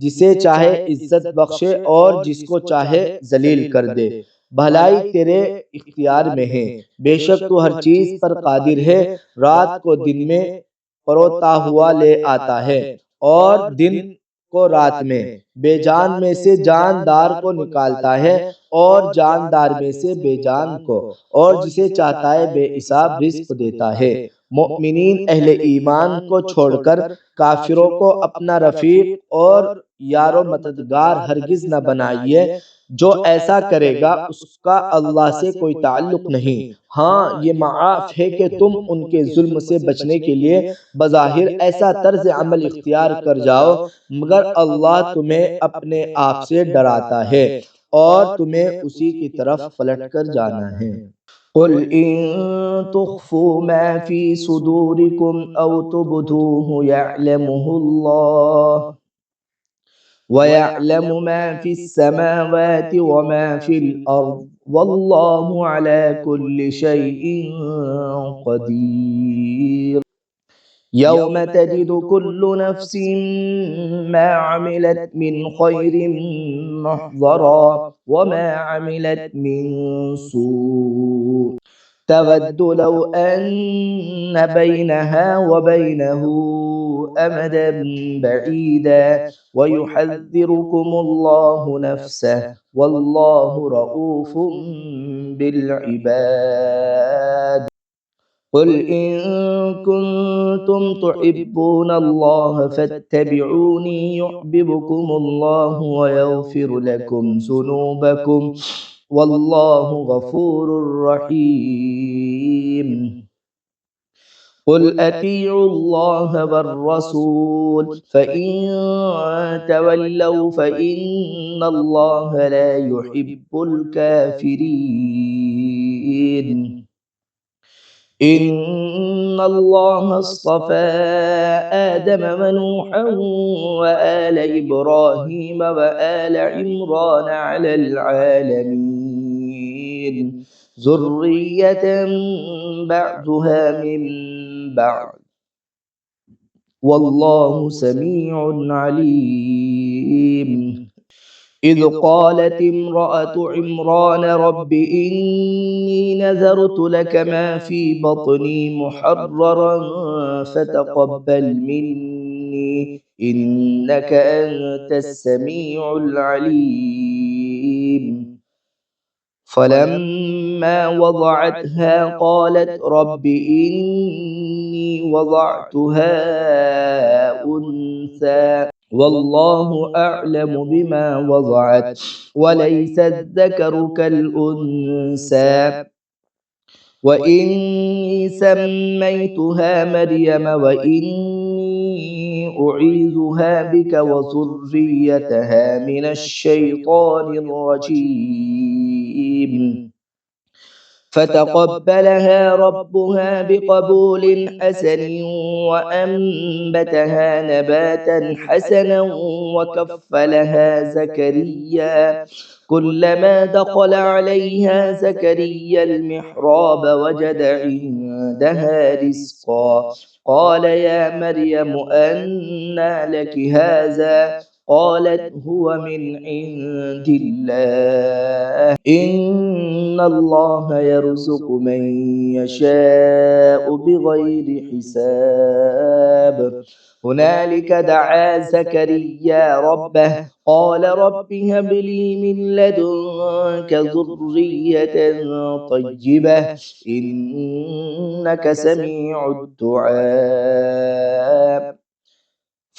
جسے چاہے عزت بخشے اور جس کو چاہے ذلیل کر دے، بھلائی تیرے اختیار میں ہے، بے شک تو ہر چیز پر قادر ہے۔ رات کو دن میں پروتا ہوا لے آتا ہے اور دن کو رات میں، بے جان میں سے جاندار کو نکالتا ہے اور جاندار میں سے بے جان کو، اور جسے چاہتا ہے بے حساب رزق دیتا ہے۔ مومنین اہل ایمان کو چھوڑ کر کافروں کو اپنا رفیق اور یار و مددگار ہرگز نہ بنائیے، جو ایسا کرے گا اس کا اللہ سے کوئی تعلق نہیں۔ ہاں یہ معاف ہے کہ تم ان کے ظلم سے بچنے کے لیے بظاہر ایسا طرز عمل اختیار کر جاؤ، مگر اللہ تمہیں اپنے آپ سے ڈراتا ہے اور تمہیں اسی کی طرف پلٹ کر جانا ہے۔ قل إن تخفوا ما في صدوركم أو تبدوه يعلمه الله ويعلم ما في السماوات وما في الأرض والله على كل شيء قدير يوم تجد كل نفس ما عملت من خير محضرا وما عملت من سوء تود لو أن بينها وبينه أمدا بعيدا ويحذركم الله نفسه والله رؤوف بالعباد قل إن كنتم تحبون الله فاتبعوني يحببكم الله ويغفر لكم ذنوبكم والله غفور رحيم قل أطيعوا الله والرسول فإن تولوا فإن الله لا يحب الكافرين إن الله اصطفى آدم ونوحا وآل إبراهيم وآل عمران على العالمين ذرية بعضها من بعض والله سميع عليم. إذ قالت امرأة عمران رب إني نذرت لك ما في بطني محررا فتقبل مني إنك أنت السميع العليم. فلما وضعتها قالت رب إني وضعتها أنثى والله أعلم بما وضعت وليس الذكر كالأنثى وإني سميتها مريم وإني أعيذها بك وذريتها من الشيطان الرجيم. فتقبلها ربها بقبول حسن وأنبتها نباتا حسنا وكفلها زكريا كلما دخل عليها زكريا المحراب وجد عندها رزقا قال يا مريم أنى لك هذا قالت هو من عند الله إن الله يرزق من يشاء بغير حساب. هنالك دعا زكريا ربه قال رب هب لي من لدنك ذرية طيبة إنك سميع الدعاء.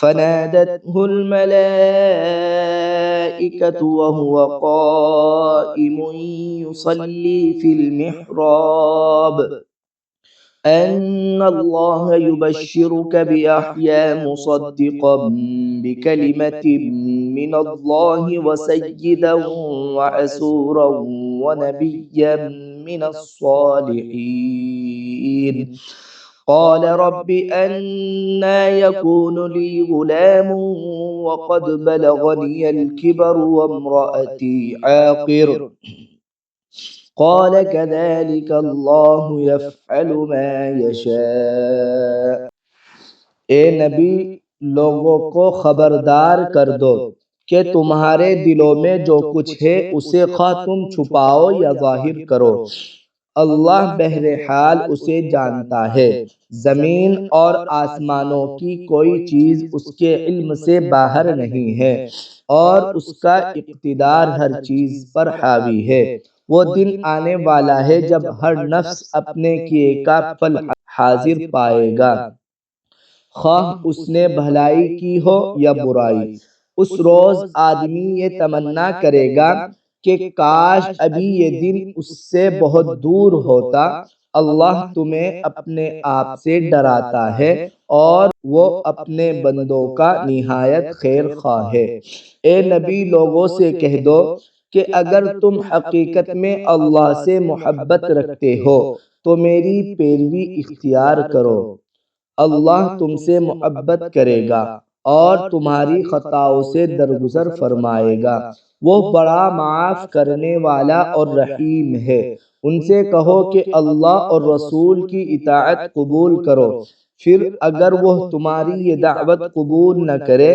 فنادته الملائكة وهو قائم يصلي في المحراب أن الله يبشرك بيحيى مصدقا بكلمة من الله وسيدا وحسورا ونبيا من الصالحين. قال رب أنى يكون لي غلام وقد بلغني الكبر وامرأتي عاقر قال كذلك الله يفعل ما يشاء. اے نبی لوگوں کو خبردار کر دو کہ تمہارے دلوں میں جو کچھ ہے اسے خواہ تم چھپاؤ یا ظاہر کرو اللہ بہرحال اسے جانتا ہے. زمین اور آسمانوں کی کوئی چیز اس کے علم سے باہر نہیں ہے اور اس کا اقتدار ہر چیز پر حاوی ہے. وہ دن آنے والا ہے جب ہر نفس اپنے کیے کا پھل حاضر پائے گا خواہ اس نے بھلائی کی ہو یا برائی. اس روز آدمی یہ تمنا کرے گا کہ کاش ابھی یہ دن اس سے بہت دور ہوتا. اللہ تمہیں اپنے آپ سے ڈراتا ہے اور وہ اپنے بندوں کا نہایت خیر خواہ ہے. اے نبی لوگوں سے کہہ دو کہ اگر تم حقیقت میں اللہ سے محبت رکھتے ہو تو میری پیروی اختیار کرو. اللہ تم سے محبت کرے گا اور تمہاری خطاؤں سے درگزر فرمائے گا. وہ بڑا معاف کرنے والا اور رحیم ہے. ان سے کہو کہ اللہ اور رسول کی اطاعت قبول کرو. پھر اگر وہ تمہاری یہ دعوت قبول نہ کرے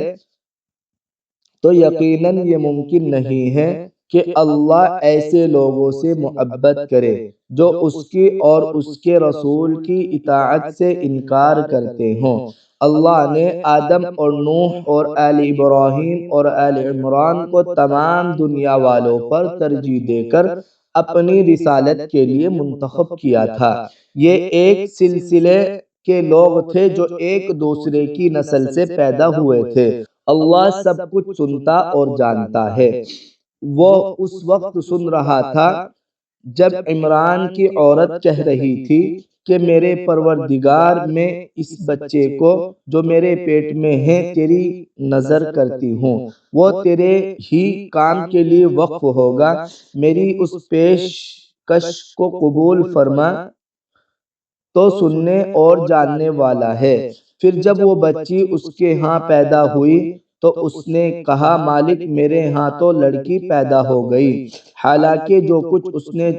تو یقیناً یہ ممکن نہیں ہے کہ اللہ ایسے لوگوں سے محبت کرے جو اس کی اور اس کے رسول کی اطاعت سے انکار کرتے ہوں. اللہ نے آدم اور نوح اور آل ابراہیم اور آل عمران کو تمام دنیا والوں پر ترجیح دے کر اپنی رسالت کے لیے منتخب کیا تھا. یہ ایک سلسلے کے لوگ تھے جو ایک دوسرے کی نسل سے پیدا ہوئے تھے. اللہ سب کچھ سنتا اور جانتا ہے. وہ اس وقت سن رہا تھا جب عمران کی عورت کہہ رہی تھی کہ میرے پروردگار میں اس بچے کو جو میرے پیٹ میں ہے تیری نظر کرتی ہوں وہ تیرے ہی کام کے لیے وقف ہوگا. میری اس پیشکش کو قبول فرما تو سننے اور جاننے والا ہے. پھر جب وہ بچی اس کے ہاں پیدا ہوئی تو اس نے کہا مالک میرے ہاں تو لڑکی پیدا ہو گئی. حالانکہ جو کچھ اس نے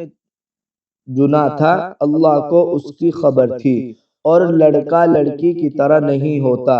چنا تھا اللہ کو اس کی خبر تھی اور لڑکا لڑکی کی طرح نہیں ہوتا.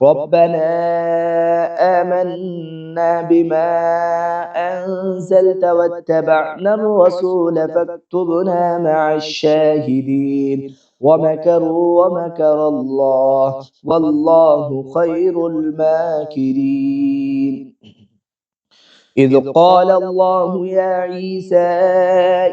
ربنا آمنا بما أنزلت واتبعنا الرسول فاكتبنا مع الشاهدين ومكروا ومكر الله والله خير الماكرين. إذ قال الله يا عيسى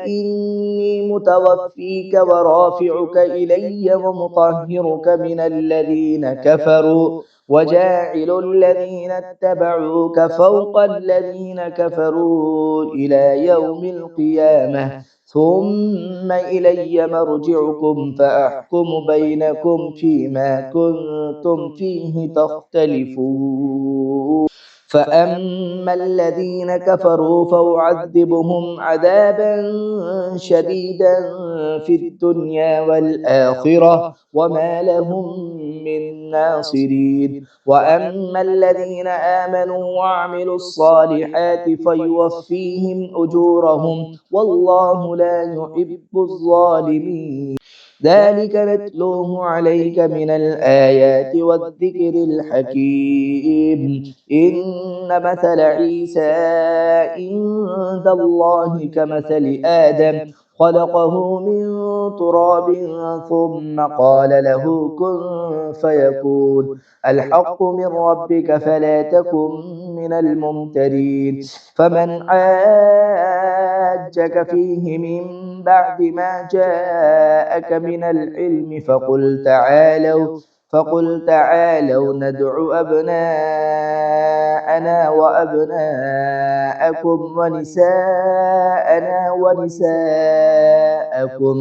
إني متوفيك ورافعك إلي ومطهرك من الذين كفروا وجاعل الذين اتبعوك فوق الذين كفروا إلى يوم القيامة ثم إلي مرجعكم فأحكم بينكم فيما كنتم فيه تختلفون. فأما الذين كفروا فأعذبهم عذابا شديدا في الدنيا والآخرة وما لهم من ناصرين. وأما الذين آمنوا وعملوا الصالحات فيوفيهم أجورهم والله لا يحب الظالمين. ذلك نتلوه عليك من الآيات والذكر الحكيم. إن مثل عيسى عند الله كمثل آدم خلقه من تراب ثم قال له كن فيكون. الحق من ربك فلا تكن من الممترين. فمن حاجك فيه من بعد ما جاءك من العلم فقل تعالوا ندع أبناءنا وأبناءكم ونساءنا ونساءكم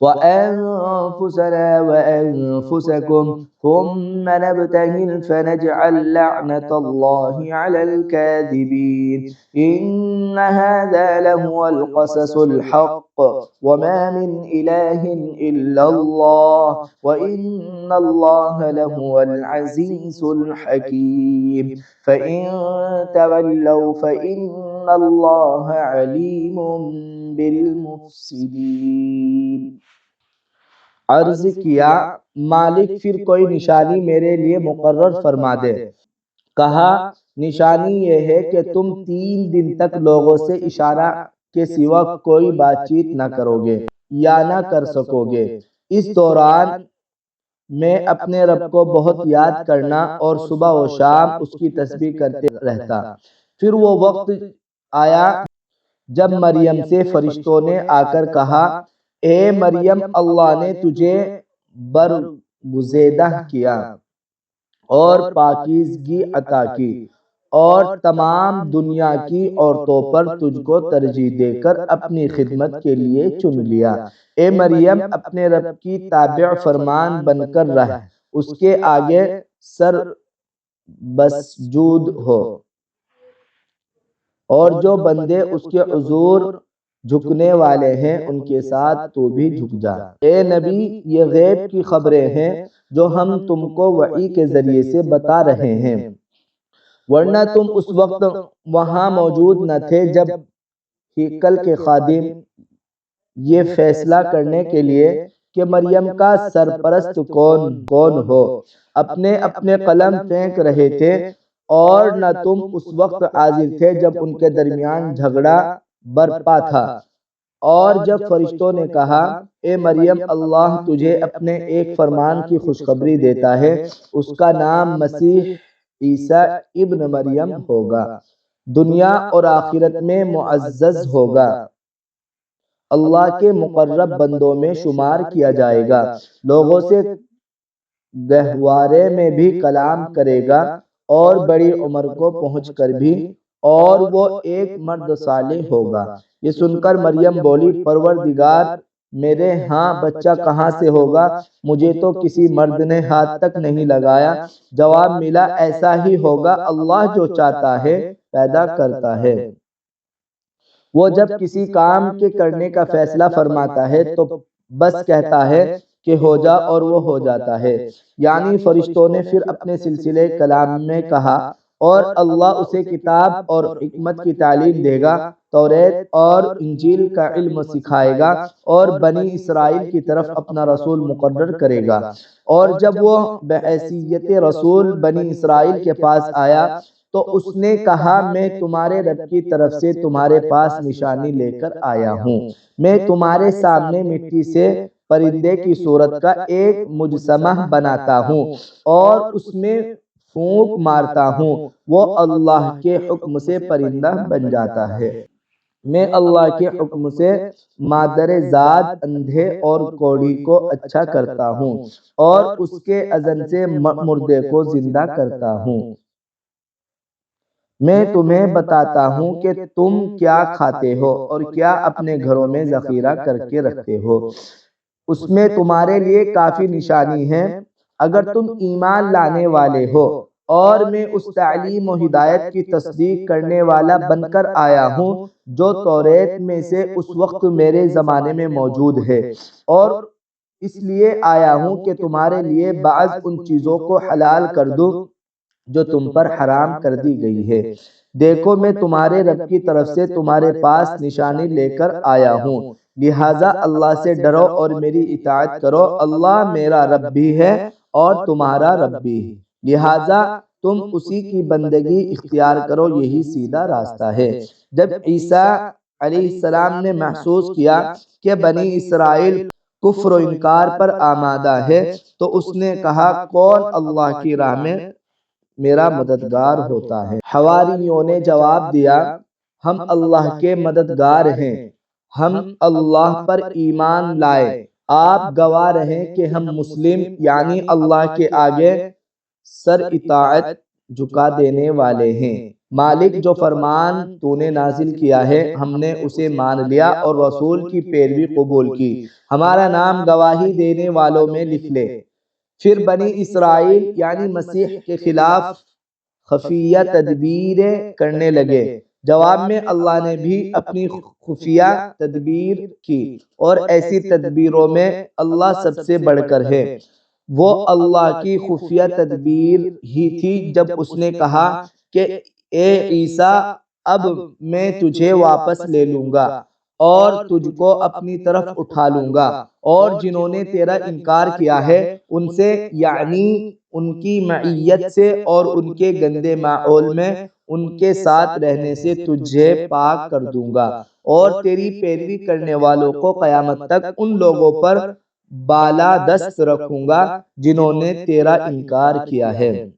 وأنفسنا وأنفسكم ثم نبتهل فنجعل لعنة الله على الكاذبين. إن هذا لهو القصص الحق وما من إله إلا الله وإن الله لهو العزيز الحكيم. فإن تولوا فإن الله عليم بالمفسدين. عرض کیا مالک پھر کوئی نشانی میرے لیے مقرر فرما دے۔ کہا نشانی یہ ہے کہ تم 3 دن تک لوگوں سے اشارہ کے سوا کوئی بات چیت نہ کرو گے یا نہ کر سکو گے۔ اس دوران میں اپنے رب کو بہت یاد کرنا اور صبح و شام اس کی تسبیح کرتے رہتا۔ پھر وہ وقت آیا جب مریم سے فرشتوں نے آ کر کہا اے مریم اللہ نے تجھے برگزیدہ کیا اور پاکیزگی عطا کی اور تمام دنیا کی عورتوں پر تجھ کو ترجیح دے کر اپنی خدمت کے لیے چن لیا۔ اے مریم اپنے رب کی تابع فرمان بن کر رہ، اس کے آگے سر بسجود ہو اور جو بندے اس کے حضور جھکنے والے ہیں ان کے ساتھ تو بھی جھک جا۔ اے نبی یہ غیب کی خبریں ہیں جو ہم تم کو وحی کے ذریعے سے بتا رہے ہیں، ورنہ تم اس وقت وہاں موجود نہ تھے جب ہیکل کے خادم یہ فیصلہ کرنے کے لیے کہ مریم کا سرپرست کون ہو اپنے اپنے قلم پھینک رہے تھے، اور نہ تم اس وقت حاضر تھے جب ان کے درمیان جھگڑا برپا تھا۔ اور جب فرشتوں نے کہا اے مریم اللہ تجھے اپنے ایک فرمان کی خوشخبری دیتا ہے، اس کا نام مسیح عیسیٰ ابن مریم ہوگا، دنیا اور آخرت میں معزز ہوگا، اللہ کے مقرب بندوں میں شمار کیا جائے گا، لوگوں سے گہوارے میں بھی کلام کرے گا اور بڑی عمر کو پہنچ کر بھی، اور وہ ایک مرد صالح ہوگا۔ یہ سن کر مریم بولی پروردگار میرے ہاں بچہ کہاں سے ہوگا، مجھے تو کسی مرد نے ہاتھ تک نہیں لگایا۔ جواب ملا ایسا ہی ہوگا، اللہ جو چاہتا ہے پیدا کرتا ہے، وہ جب کسی کام کے کرنے کا فیصلہ فرماتا ہے تو بس کہتا ہے کہ ہو جا اور وہ ہو جاتا ہے۔ یعنی فرشتوں نے پھر اپنے سلسلے کلام میں کہا اور اللہ اسے کتاب اور حکمت کی تعلیم دے گا، توریت اور انجیل کا علم سکھائے گا، اور بنی اسرائیل کی طرف اپنا رسول مقرر کرے گا۔ اور جب وہ بحیثیت رسول بنی اسرائیل کے پاس آیا تو اس نے کہا، میں تمہارے رب کی طرف سے تمہارے پاس نشانی لے کر آیا ہوں۔ میں تمہارے سامنے مٹی سے پرندے کی صورت کا ایک مجسمہ بناتا ہوں اور اس میں پھونک مارتا ہوں، وہ اللہ کے حکم سے پرندہ بن جاتا ہے۔ میں اللہ کے حکم سے مادر ذات اندھے اور کوڑی کو اچھا کرتا ہوں اور اس کے اذن سے مردے کو زندہ کرتا ہوں۔ میں تمہیں بتاتا ہوں کہ تم کیا کھاتے ہو اور کیا اپنے گھروں میں ذخیرہ کر کے رکھتے ہو، اس میں تمہارے لیے کافی نشانی ہے اگر تم ایمان لانے والے ہو۔ اور میں اس تعلیم و ہدایت کی تصدیق کرنے والا بن کر آیا ہوں جو توریت میں سے اس وقت میرے زمانے میں موجود ہے، اور اس لیے آیا ہوں کہ تمہارے لیے بعض ان چیزوں کو حلال کر دوں جو تم پر حرام کر دی گئی ہے۔ دیکھو، میں تمہارے رب کی طرف سے تمہارے پاس نشانی لے کر آیا ہوں، لہٰذا اللہ سے ڈرو اور میری اطاعت کرو۔ اللہ میرا رب بھی ہے اور تمہارا رب بھی، لہٰذا تم اسی کی بندگی اختیار کرو، یہی سیدھا راستہ ہے۔ جب عیسیٰ علیہ السلام نے محسوس کیا کہ بنی اسرائیل کفر و انکار پر آمادہ ہے تو اس نے کہا، کون اللہ کی راہ میں میرا مددگار ہوتا ہے؟ حواریوں نے جواب دیا، ہم اللہ کے مددگار ہیں، ہم اللہ پر ایمان لائے، آپ گواہ رہیں کہ ہم مسلم یعنی اللہ کے آگے سر اطاعت جھکا دینے والے ہیں۔ مالک، جو فرمان تو نے نازل کیا ہے ہم نے اسے مان لیا اور رسول کی پیروی قبول کی، ہمارا نام گواہی دینے والوں میں لکھ لے۔ پھر بنی اسرائیل یعنی مسیح کے خلاف خفیہ تدبیریں کرنے لگے۔ جواب میں اللہ نے بھی اپنی خفیہ تدبیر کی، اور ایسی تدبیروں میں اللہ سب سے بڑھ کر ہے۔ وہ اللہ کی خفیہ تدبیر ہی تھی جب اس نے کہا کہ اے عیسیٰ، اب میں تجھے واپس لے لوں گا اور تجھ کو اپنی طرف اٹھا لوں گا، اور جنہوں نے تیرا انکار کیا ہے ان سے یعنی ان کی معیت سے اور ان کے گندے ماحول میں ان کے ساتھ رہنے سے تجھے پاک کر دوں گا، اور تیری پیروی کرنے والوں کو قیامت تک ان لوگوں پر بالا دست رکھوں گا جنہوں نے تیرا انکار کیا ہے۔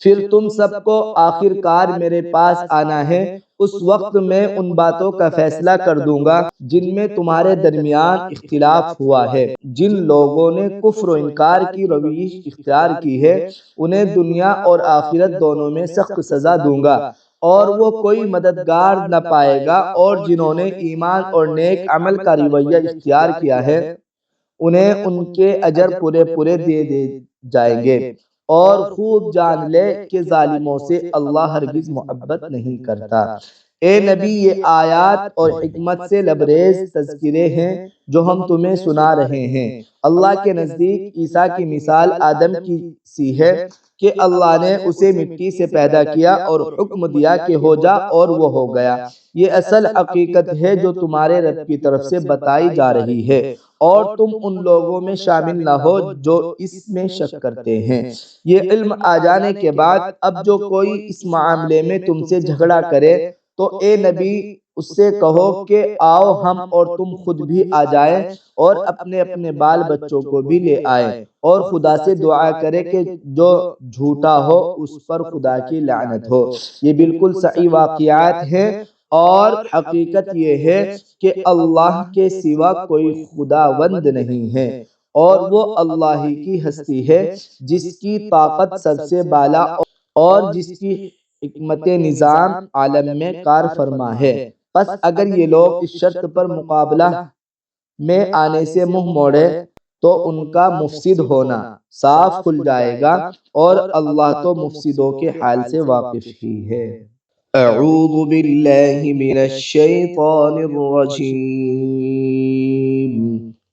پھر تم سب کو آخر کار میرے پاس آنا ہے، اس وقت میں ان باتوں کا فیصلہ کر دوں گا جن میں تمہارے درمیان اختلاف ہوا ہے۔ جن لوگوں نے کفر و انکار کی روش اختیار کی ہے انہیں دنیا اور آخرت دونوں میں سخت سزا دوں گا، اور وہ کوئی مددگار نہ پائے گا، اور جنہوں نے ایمان اور نیک عمل کا رویہ اختیار کیا ہے انہیں ان کے اجر پورے پورے دے جائیں گے۔ اور خوب جان لے کہ ظالموں سے اللہ ہرگز محبت نہیں کرتا۔ اے نبی، یہ آیات اور حکمت سے لبریز تذکرے ہیں جو ہم تمہیں سنا رہے ہیں۔ اللہ کے نزدیک عیسیٰ کی مثال آدم کی سی ہے کہ اللہ نے اسے مٹی سے پیدا کیا اور حکم دیا کہ ہو جا، اور وہ ہو گیا۔ یہ اصل حقیقت ہے جو تمہارے رب کی طرف سے بتائی جا رہی ہے، اور تم ان لوگوں میں شامل نہ ہو جو اس میں شک کرتے ہیں۔ یہ علم آ جانے کے بعد اب جو کوئی اس معاملے میں تم سے جھگڑا کرے تو اے نبی اس سے کہو کہ آؤ ہم اور تم خود بھی آ جائیں اور اپنے اپنے بال بچوں کو بھی لے آئیں، اور خدا سے دعا کرے کہ جو جھوٹا ہو اس پر خدا کی لعنت ہو۔ یہ بالکل صحیح واقعات ہیں، اور حقیقت یہ ہے کہ اللہ کے سوا کوئی خداوند نہیں ہے، اور وہ اللہ ہی کی ہستی ہے جس کی طاقت سب سے بالا اور جس کی حکمت نظام عالم میں کار فرما ہے۔ پس اگر یہ لوگ اس شرط پر مقابلہ میں آنے سے منہ موڑے تو ان کا مفسد ہونا صاف کھل جائے گا، اور اللہ تو مفسدوں کے حال سے واقف ہی ہے۔ اعوذ باللہ من الشیطان الرجیم،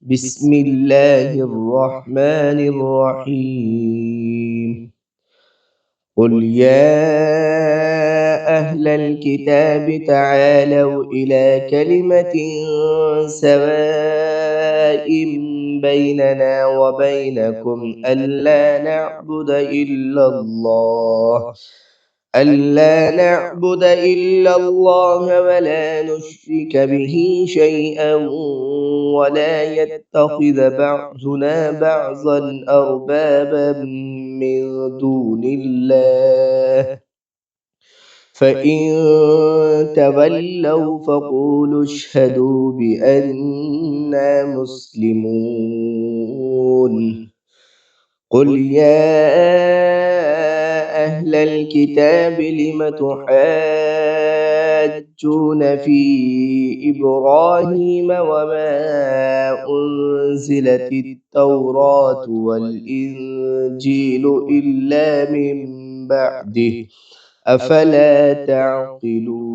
بسم اللہ الرحمن الرحیم۔ قل يا أهل الكتاب تعالوا إلى كلمة سواء بيننا وبينكم ألا نعبد إلا الله ولا نشرك به شيئا ولا يتخذ بعضنا بعضا أربابا من دون الله فإن تولوا فقولوا اشهدوا بأننا مسلمون. قل يا أهل الكتاب لم تحاجون في إبراهيم وما أنزلت التوراة والإنجيل إلا من بعده أفلا تعقلون.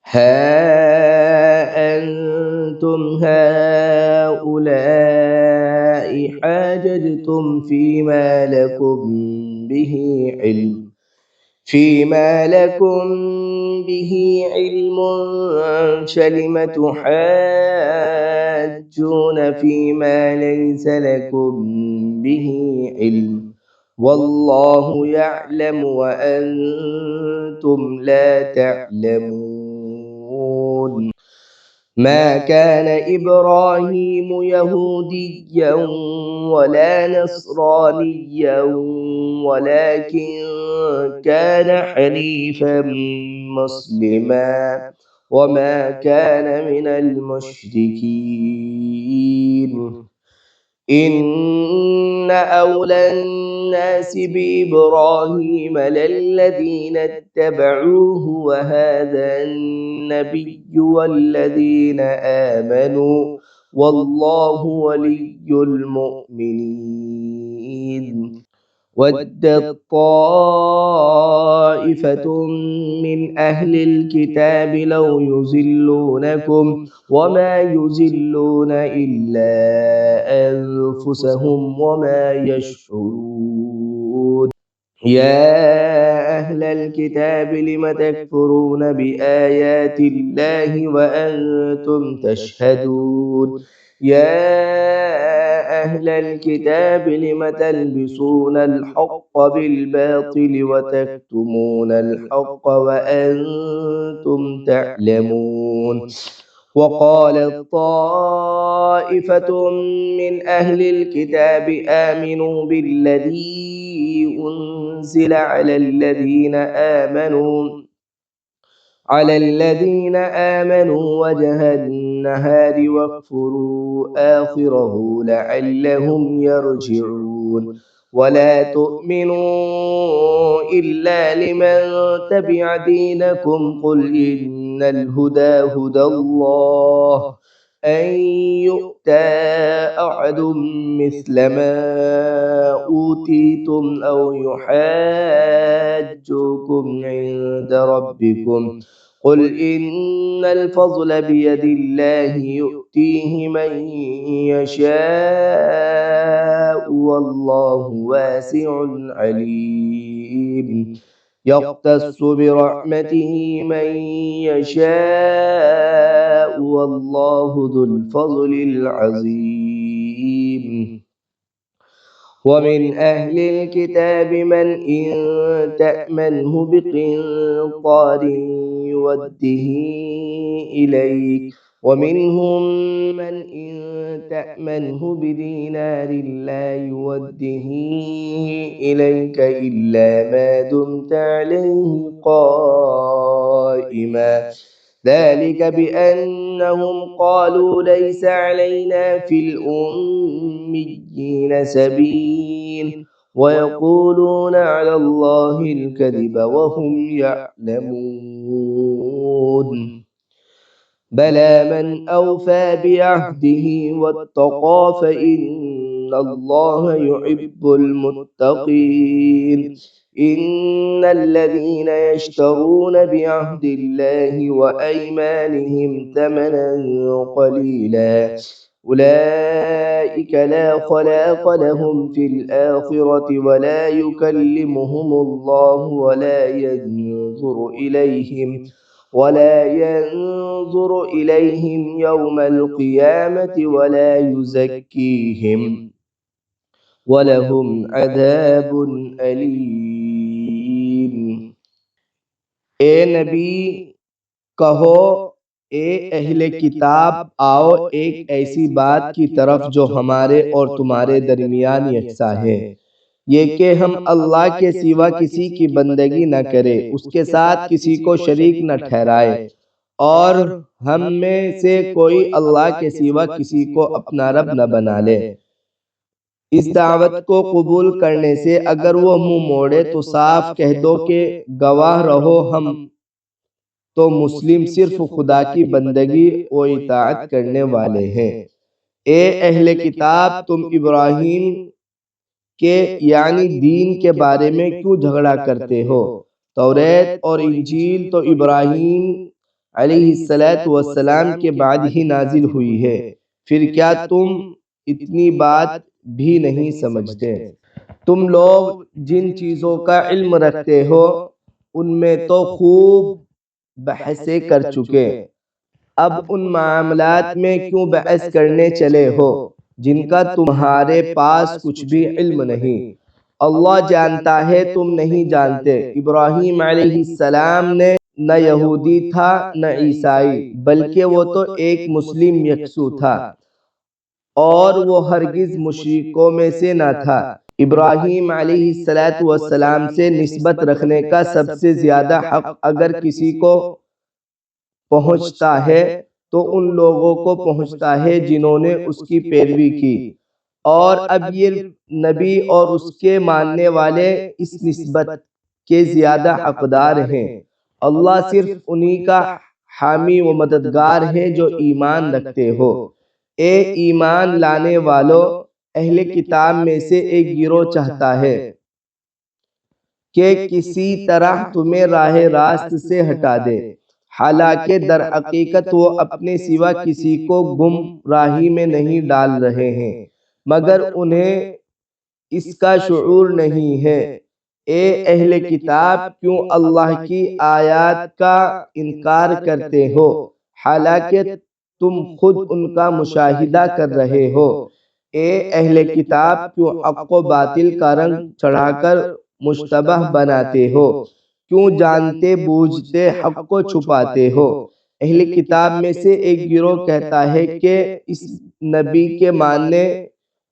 ها أنتم هؤلاء حاججتم فيما لكم به علم فلم تحاجون فيما ليس لكم به علم والله يعلم وأنتم لا تعلمون. ما كان إبراهيم يهوديا ولا نصرانيا ولكن كان حنيفا مسلما وما كان من المشركين. إن أولى الناس بإبراهيم للذين اتبعوه وهذا النبي والذين آمنوا والله ولي المؤمنين. ودت طائفة من أهل الكتاب لو يضلونكم وما يضلون إلا أنفسهم وما يشعرون. يا أهل الكتاب لم تكفرون بآيات الله وأنتم تشهدون. يا أهل الكتاب لم تلبسون الحق بالباطل وتكتمون الحق وأنتم تعلمون. وقالت طائفة من أهل الكتاب آمنوا بالذي أنزل على الذين آمنوا وجه النهار واكفروا آخره لعلهم يرجعون. ولا تؤمنوا إلا لمن تبع دينكم قل إن الهدى هدى الله أن يؤتى أحد مثل ما أوتيتم أو يحاجوكم عند ربكم قل إن الفضل بيد الله يؤتيه من يشاء والله واسع عليم. يختص برحمته من يشاء والله ذو الفضل العظيم. ومن أهل الكتاب من إن تأمنه بقنطار يوده إليك ومنهم من إن تأمنه بدينار لا يوده إليك إلا ما دمت عليه قائما ذلك بأنهم قالوا ليس علينا في الأميين سبيل ويقولون على الله الكذب وهم يعلمون. بلى من أوفى بعهده واتقى فإن الله يحب المتقين. إن الذين يشترون بعهد الله وأيمانهم ثمنا قليلا أولئك لا خلاق لهم في الآخرة ولا ينظر إليهم يوم القيامة ولا يزكيهم ولهم عذاب أليم۔ اے نبی کہو، اے اہل کتاب، آؤ ایک ایسی بات کی طرف جو ہمارے اور تمہارے درمیان یکساں ہے، یہ کہ ہم اللہ کے سوا کسی کی بندگی نہ کرے، اس کے ساتھ کسی کو شریک نہ ٹھہرائے، اور ہم میں سے کوئی اللہ کے سوا کسی کو اپنا رب نہ بنا لے۔ اس دعوت کو قبول کرنے سے اگر وہ منہ موڑے تو صاف کہہ دو کہ گواہ رہو ہم تو مسلم صرف خدا کی بندگی و اطاعت کرنے والے ہیں۔ اے اہل کتاب، تم ابراہیم کے یعنی دین کے بارے میں کیوں جھگڑا کرتے ہو؟ توریت اور انجیل تو ابراہیم علیہ السلام کے بعد ہی نازل ہوئی ہے، پھر کیا تم اتنی بات بھی نہیں سمجھتے؟ تم لوگ جن چیزوں کا علم رکھتے ہو ان میں تو خوب بحثیں کر چکے، اب ان معاملات میں کیوں بحث کرنے چلے ہو جن کا تمہارے پاس کچھ بھی علم نہیں؟ اللہ جانتا ہے تم نہیں جانتے۔ ابراہیم علیہ السلام نے نہ یہودی تھا نہ عیسائی، بلکہ وہ تو ایک مسلم یکسو تھا، اور وہ ہرگز مشرکوں میں سے نہ تھا۔ ابراہیم علیہ السلام سے نسبت رکھنے کا سب سے زیادہ حق اگر کسی کو پہنچتا ہے تو ان لوگوں کو پہنچتا ہے جنہوں نے اس کی پیروی کی، اور اب یہ نبی اور اس کے ماننے والے اس نسبت کے زیادہ حقدار ہیں۔ اللہ صرف انہی کا حامی و مددگار ہے جو ایمان رکھتے ہو۔ اے ایمان لانے والو، اہل کتاب میں سے ایک گروہ چاہتا ہے کہ کسی طرح تمہیں راہ راست سے ہٹا دے، حالانکہ در حقیقت وہ اپنے سوا کسی کو گمراہی میں نہیں ڈال رہے ہیں مگر انہیں اس کا شعور نہیں ہے۔ اے اہل کتاب، کیوں اللہ کی آیات کا انکار کرتے ہو حالانکہ تم خود ان کا مشاہدہ کر رہے ہو؟ اے اہل کتاب، کیوں حق و باطل کا رنگ چڑھا کر مشتبہ بناتے ہو؟ کیوں جانتے بوجھتے حق کو چھپاتے ہو؟ اہل کتاب میں سے ایک گروہ کہتا ہے کہ اس نبی کے ماننے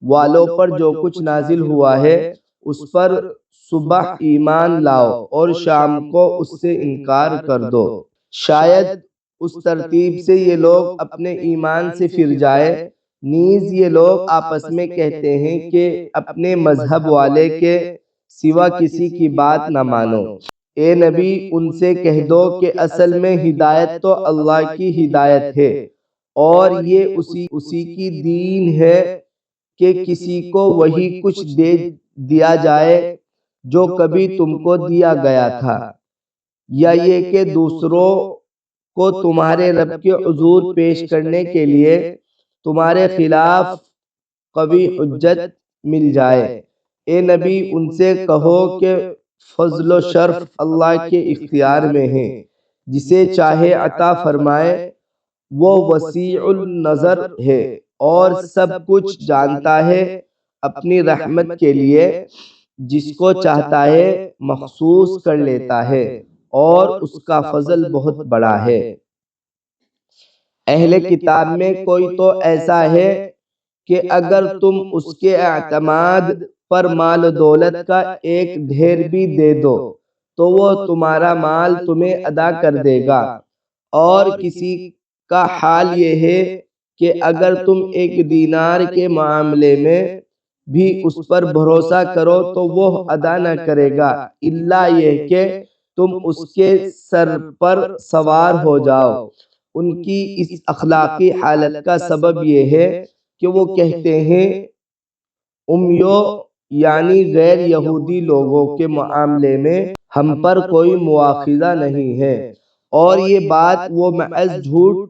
والوں پر جو کچھ نازل ہوا ہے اس پر صبح ایمان لاؤ اور شام کو اس سے انکار کر دو، شاید اس ترتیب سے یہ لوگ اپنے ایمان سے پھر جائے۔ نیز یہ لوگ آپس میں کہتے ہیں کہ اپنے مذہب والے کے سوا کسی کی بات نہ مانو۔ اے نبی، ان سے کہہ دو کہ اصل میں ہدایت تو اللہ کی ہدایت ہے، اور یہ اسی کی دین ہے کہ کسی کو وہی کچھ دے دیا جائے جو کبھی تم کو دیا گیا تھا، یا یہ کہ دوسروں کو تمہارے رب کے حضور پیش کرنے کے لیے تمہارے خلاف قوی حجت مل جائے۔ اے نبی، ان سے کہو کہ فضل و شرف اللہ کے اختیار میں ہے، جسے چاہے عطا فرمائے، وہ وسیع النظر ہے اور سب کچھ جانتا ہے۔ اپنی رحمت کے لیے جس کو چاہتا ہے مخصوص کر لیتا ہے، اور اس کا فضل بہت بڑا ہے۔ اہل کتاب میں کوئی تو ایسا ہے کہ اگر تم اس کے اعتماد پر مال و دولت کا ایک ڈھیر بھی دے دو تو وہ تمہارا مال تمہیں ادا کر دے گا، اور کسی کا حال یہ ہے کہ اگر تم ایک دینار کے معاملے میں بھی اس پر بھروسہ کرو تو وہ ادا نہ کرے گا، الا یہ کہ تم اس کے سر پر سوار ہو جاؤ۔ ان کی اس اخلاقی حالت کا سبب یہ ہے کہ وہ کہتے ہیں امیوں یعنی غیر یہودی لوگوں کے معاملے میں ہم پر کوئی مواخذہ نہیں ہے، اور یہ بات وہ محض جھوٹ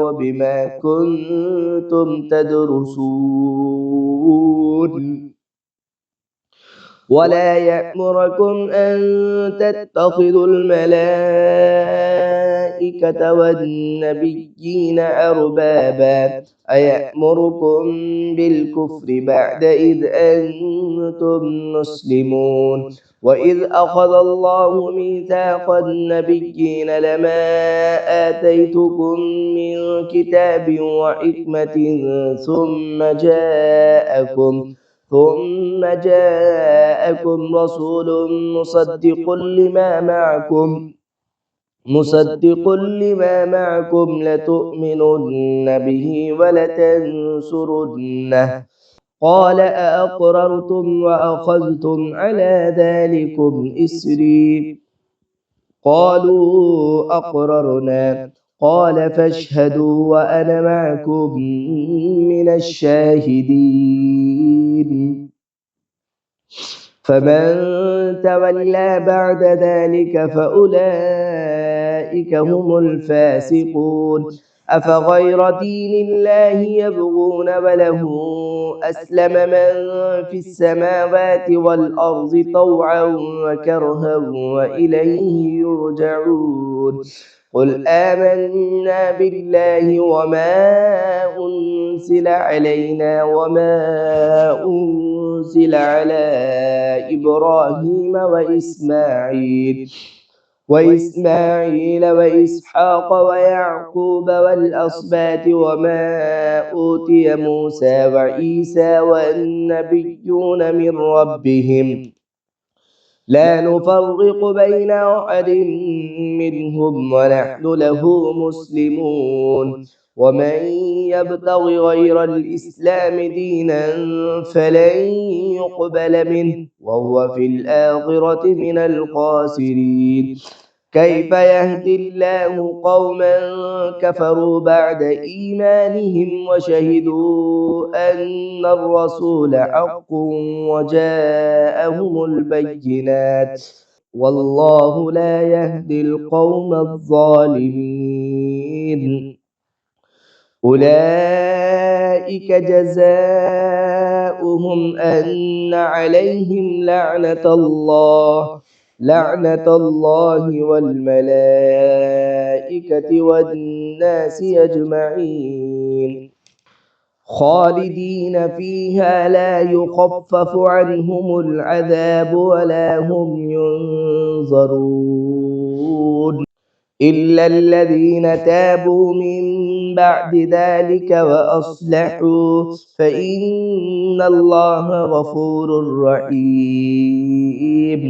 وبما كنتم تدرسون ولا يأمركم أن تتخذوا الملائكة والنبيين أربابا أيأمركم بالكفر بعد إذ أنتم مسلمون وإذ أخذ الله ميثاق النبيين لما آتيتكم من كتاب وحكمة ثم جاءكم رسول مصدق لما معكم لتؤمنن به ولتنصرنه قال أأقررتم وأخذتم على ذلكم إسري قالوا أقررنا قال فاشهدوا وأنا معكم من الشاهدين فمن تولى بعد ذلك فأولئك هم الفاسقون أفغير دين الله يبغون وله أسلم من في السماوات والأرض طوعا وكرها وإليه يرجعون قل آمنا بالله وما أنزل علينا وما أنزل على إبراهيم وإسماعيل وإسحاق ويعقوب والأسباط وما أوتي موسى وعيسى والنبيون من ربهم لا نفرق بين أحد منهم ونحن له مسلمون ومن يبتغ غير الإسلام دينا فلن يقبل منه وهو في الآخرة من الخاسرين كيف يهدي الله قوما كفروا بعد إيمانهم وشهدوا أن الرسول حق وجاءهم البينات والله لا يهدي القوم الظالمين أولئك جزاؤهم أن عليهم لعنة الله والملائكة والناس أجمعين خالدين فيها لا يخفف عنهم العذاب ولا هم ينظرون إلا الذين تابوا من بعد ذلك وأصلحوا فإن الله غفور رحيم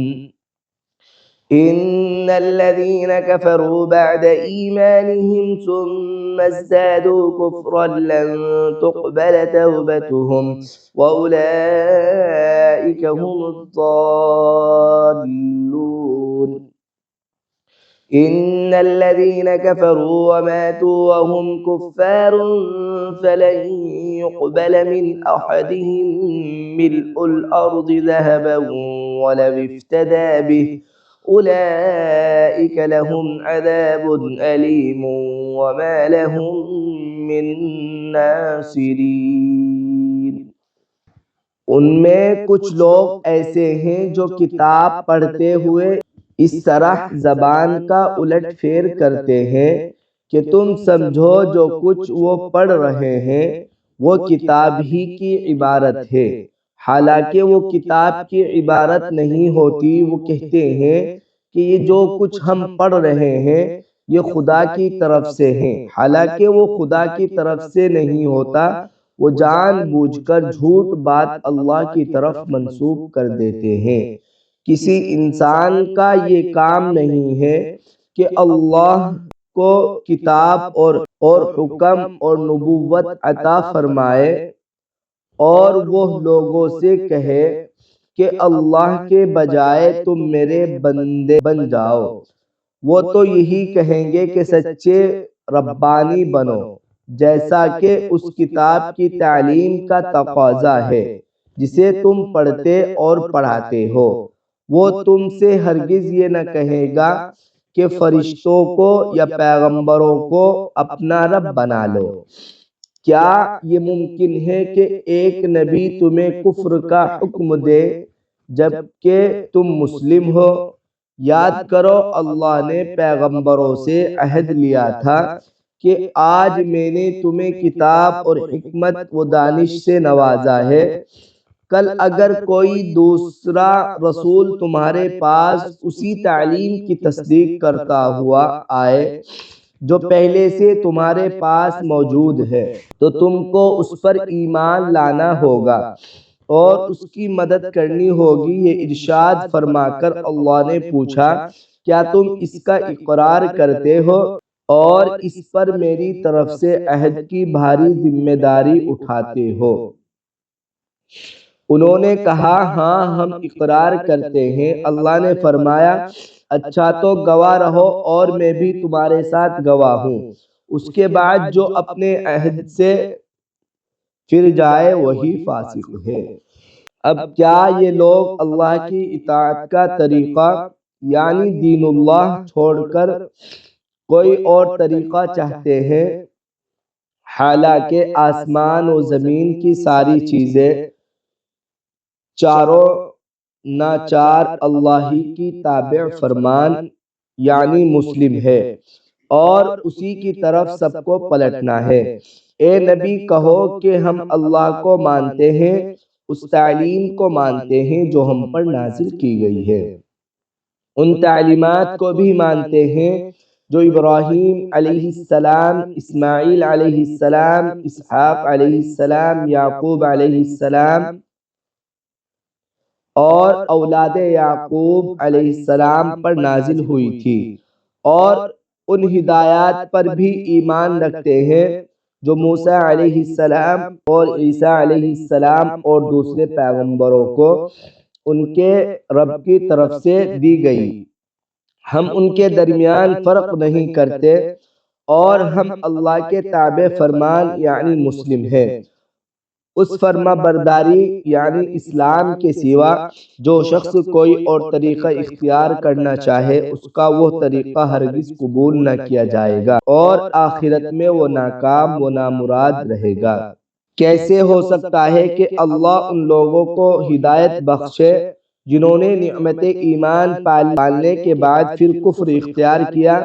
إن الذين كفروا بعد إيمانهم ثم ازدادوا كفرا لن تقبل توبتهم وأولئك هم الضالون. إن الذين كفروا وماتوا وهم كفار فلن يقبل من أحدهم ملء الأرض ذهبا ولو افتدى به أولئك لهم عذاب أليم وما لهم من ناصرين. ان میں کچھ لوگ ایسے ہیں جو کتاب پڑھتے ہوئے اس طرح زبان کا الٹ پھیر کرتے ہیں کہ تم سمجھو جو کچھ وہ پڑھ رہے ہیں وہ کتاب ہی کی عبارت ہے، حالانکہ وہ کتاب کی عبارت نہیں ہوتی۔ وہ کہتے ہیں کہ یہ جو کچھ ہم پڑھ رہے ہیں یہ خدا کی طرف سے ہیں، حالانکہ وہ خدا کی طرف سے نہیں ہوتا۔ وہ جان بوجھ کر جھوٹ بات اللہ کی طرف منسوب کر دیتے ہیں۔ کسی انسان کا یہ کام نہیں ہے کہ اللہ کو کتاب اور حکم اور نبوت عطا فرمائے اور وہ لوگوں سے کہے کہ اللہ کے بجائے تم میرے بندے بن جاؤ۔ وہ تو یہی کہیں گے کہ سچے ربانی بنو، جیسا کہ اس کتاب کی تعلیم کا تقاضا ہے جسے تم پڑھتے اور پڑھاتے ہو۔ وہ تم سے ہرگز یہ نہ کہے گا کہ فرشتوں کو یا پیغمبروں کو اپنا رب بنا لو۔ کیا یہ ممکن ہے کہ ایک نبی تمہیں کفر کا حکم دے جبکہ تم مسلم ہو؟ یاد کرو اللہ نے پیغمبروں سے عہد لیا تھا کہ آج میں نے تمہیں کتاب اور حکمت و دانش سے نوازا ہے۔ کل اگر کوئی دوسرا رسول تمہارے پاس اسی تعلیم کی تصدیق کرتا ہوا آئے جو پہلے سے تمہارے پاس موجود ہے تو تم کو اس پر ایمان لانا ہوگا اور اس کی مدد کرنی ہوگی۔ یہ ارشاد فرما کر اللہ نے پوچھا، کیا تم اس کا اقرار کرتے ہو اور اس پر میری طرف سے عہد کی بھاری ذمہ داری اٹھاتے ہو؟ انہوں نے کہا، ہاں ہم اقرار کرتے ہیں۔ اللہ نے فرمایا، اچھا تو گواہ رہو اور میں بھی تمہارے ساتھ گواہ ہوں۔ اس کے بعد جو اپنے عہد سے پھر جائے وہی فاسق ہے۔ اب کیا یہ لوگ اللہ کی اطاعت کا طریقہ یعنی دین اللہ چھوڑ کر کوئی اور طریقہ چاہتے ہیں، حالانکہ آسمان و زمین کی ساری چیزیں چاروں ناچار اللہ ہی کی تابع فرمان یعنی مسلم ہے اور اسی کی طرف سب کو پلٹنا ہے۔ اے نبی کہو کہ ہم اللہ کو مانتے ہیں، اس تعلیم کو مانتے ہیں جو ہم پر نازل کی گئی ہے، ان تعلیمات کو بھی مانتے ہیں جو ابراہیم علیہ السلام، اسماعیل علیہ السلام، اسحاق علیہ السلام، یعقوب علیہ السلام اور اولاد یعقوب علیہ السلام پر نازل ہوئی تھی، اور ان ہدایات پر بھی ایمان رکھتے ہیں جو موسیٰ علیہ السلام اور عیسیٰ علیہ السلام اور دوسرے پیغمبروں کو ان کے رب کی طرف سے دی گئی۔ ہم ان کے درمیان فرق نہیں کرتے اور ہم اللہ کے تابع فرمان یعنی مسلم ہیں۔ اس فرما برداری یعنی اسلام کے سوا جو شخص کوئی اور طریقہ اختیار کرنا چاہے اس کا وہ طریقہ ہرگز قبول نہ کیا جائے گا اور آخرت میں وہ ناکام و نامراد رہے گا۔ کیسے ہو سکتا ہے کہ اللہ ان لوگوں کو ہدایت بخشے جنہوں نے نعمت ایمان پالنے کے بعد پھر کفر اختیار کیا،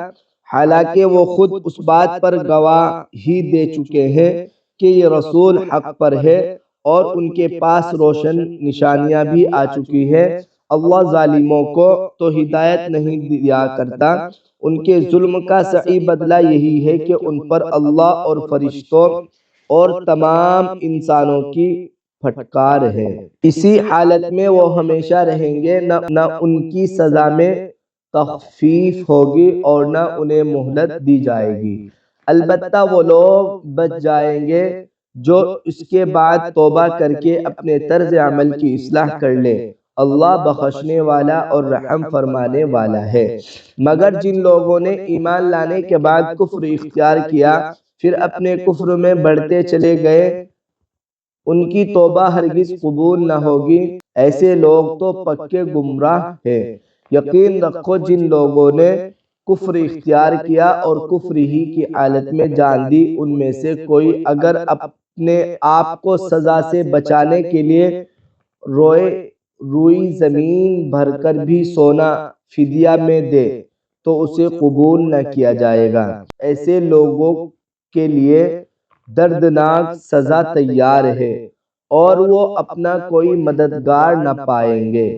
حالانکہ وہ خود اس بات پر گواہی دے چکے ہیں کہ یہ رسول حق پر ہے اور ان کے پاس روشن نشانیاں بھی آ چکی ہیں۔ اللہ ظالموں کو تو ہدایت نہیں دیا کرتا، ان کے ظلم کا صحیح بدلہ یہی ہے کہ ان پر اللہ اور فرشتوں اور تمام انسانوں کی پھٹکار ہے۔ اسی حالت میں وہ ہمیشہ رہیں گے، نہ ان کی سزا میں تخفیف ہوگی اور نہ انہیں مہلت دی جائے گی۔ البتہ وہ لوگ بچ جائیں گے جو اس کے بعد توبہ کر کے اپنے طرز عمل کی اصلاح کر لے۔ اللہ بخشنے والا اور رحم فرمانے والا ہے۔ مگر جن لوگوں نے ایمان لانے کے بعد کفر اختیار کیا پھر اپنے کفر میں بڑھتے چلے گئے، ان کی توبہ ہرگز قبول نہ ہوگی۔ ایسے لوگ تو پکے گمراہ ہیں۔ یقین رکھو جن لوگوں نے کفر اختیار کیا اور کفر ہی کی حالت میں جان دی، ان میں سے کوئی اگر اپنے آپ کو سزا سے بچانے کے لیے روئی زمین بھر کر بھی سونا فدیہ میں دے تو اسے قبول نہ کیا جائے گا۔ ایسے لوگوں کے لیے دردناک سزا تیار ہے اور وہ اپنا کوئی مددگار نہ پائیں گے۔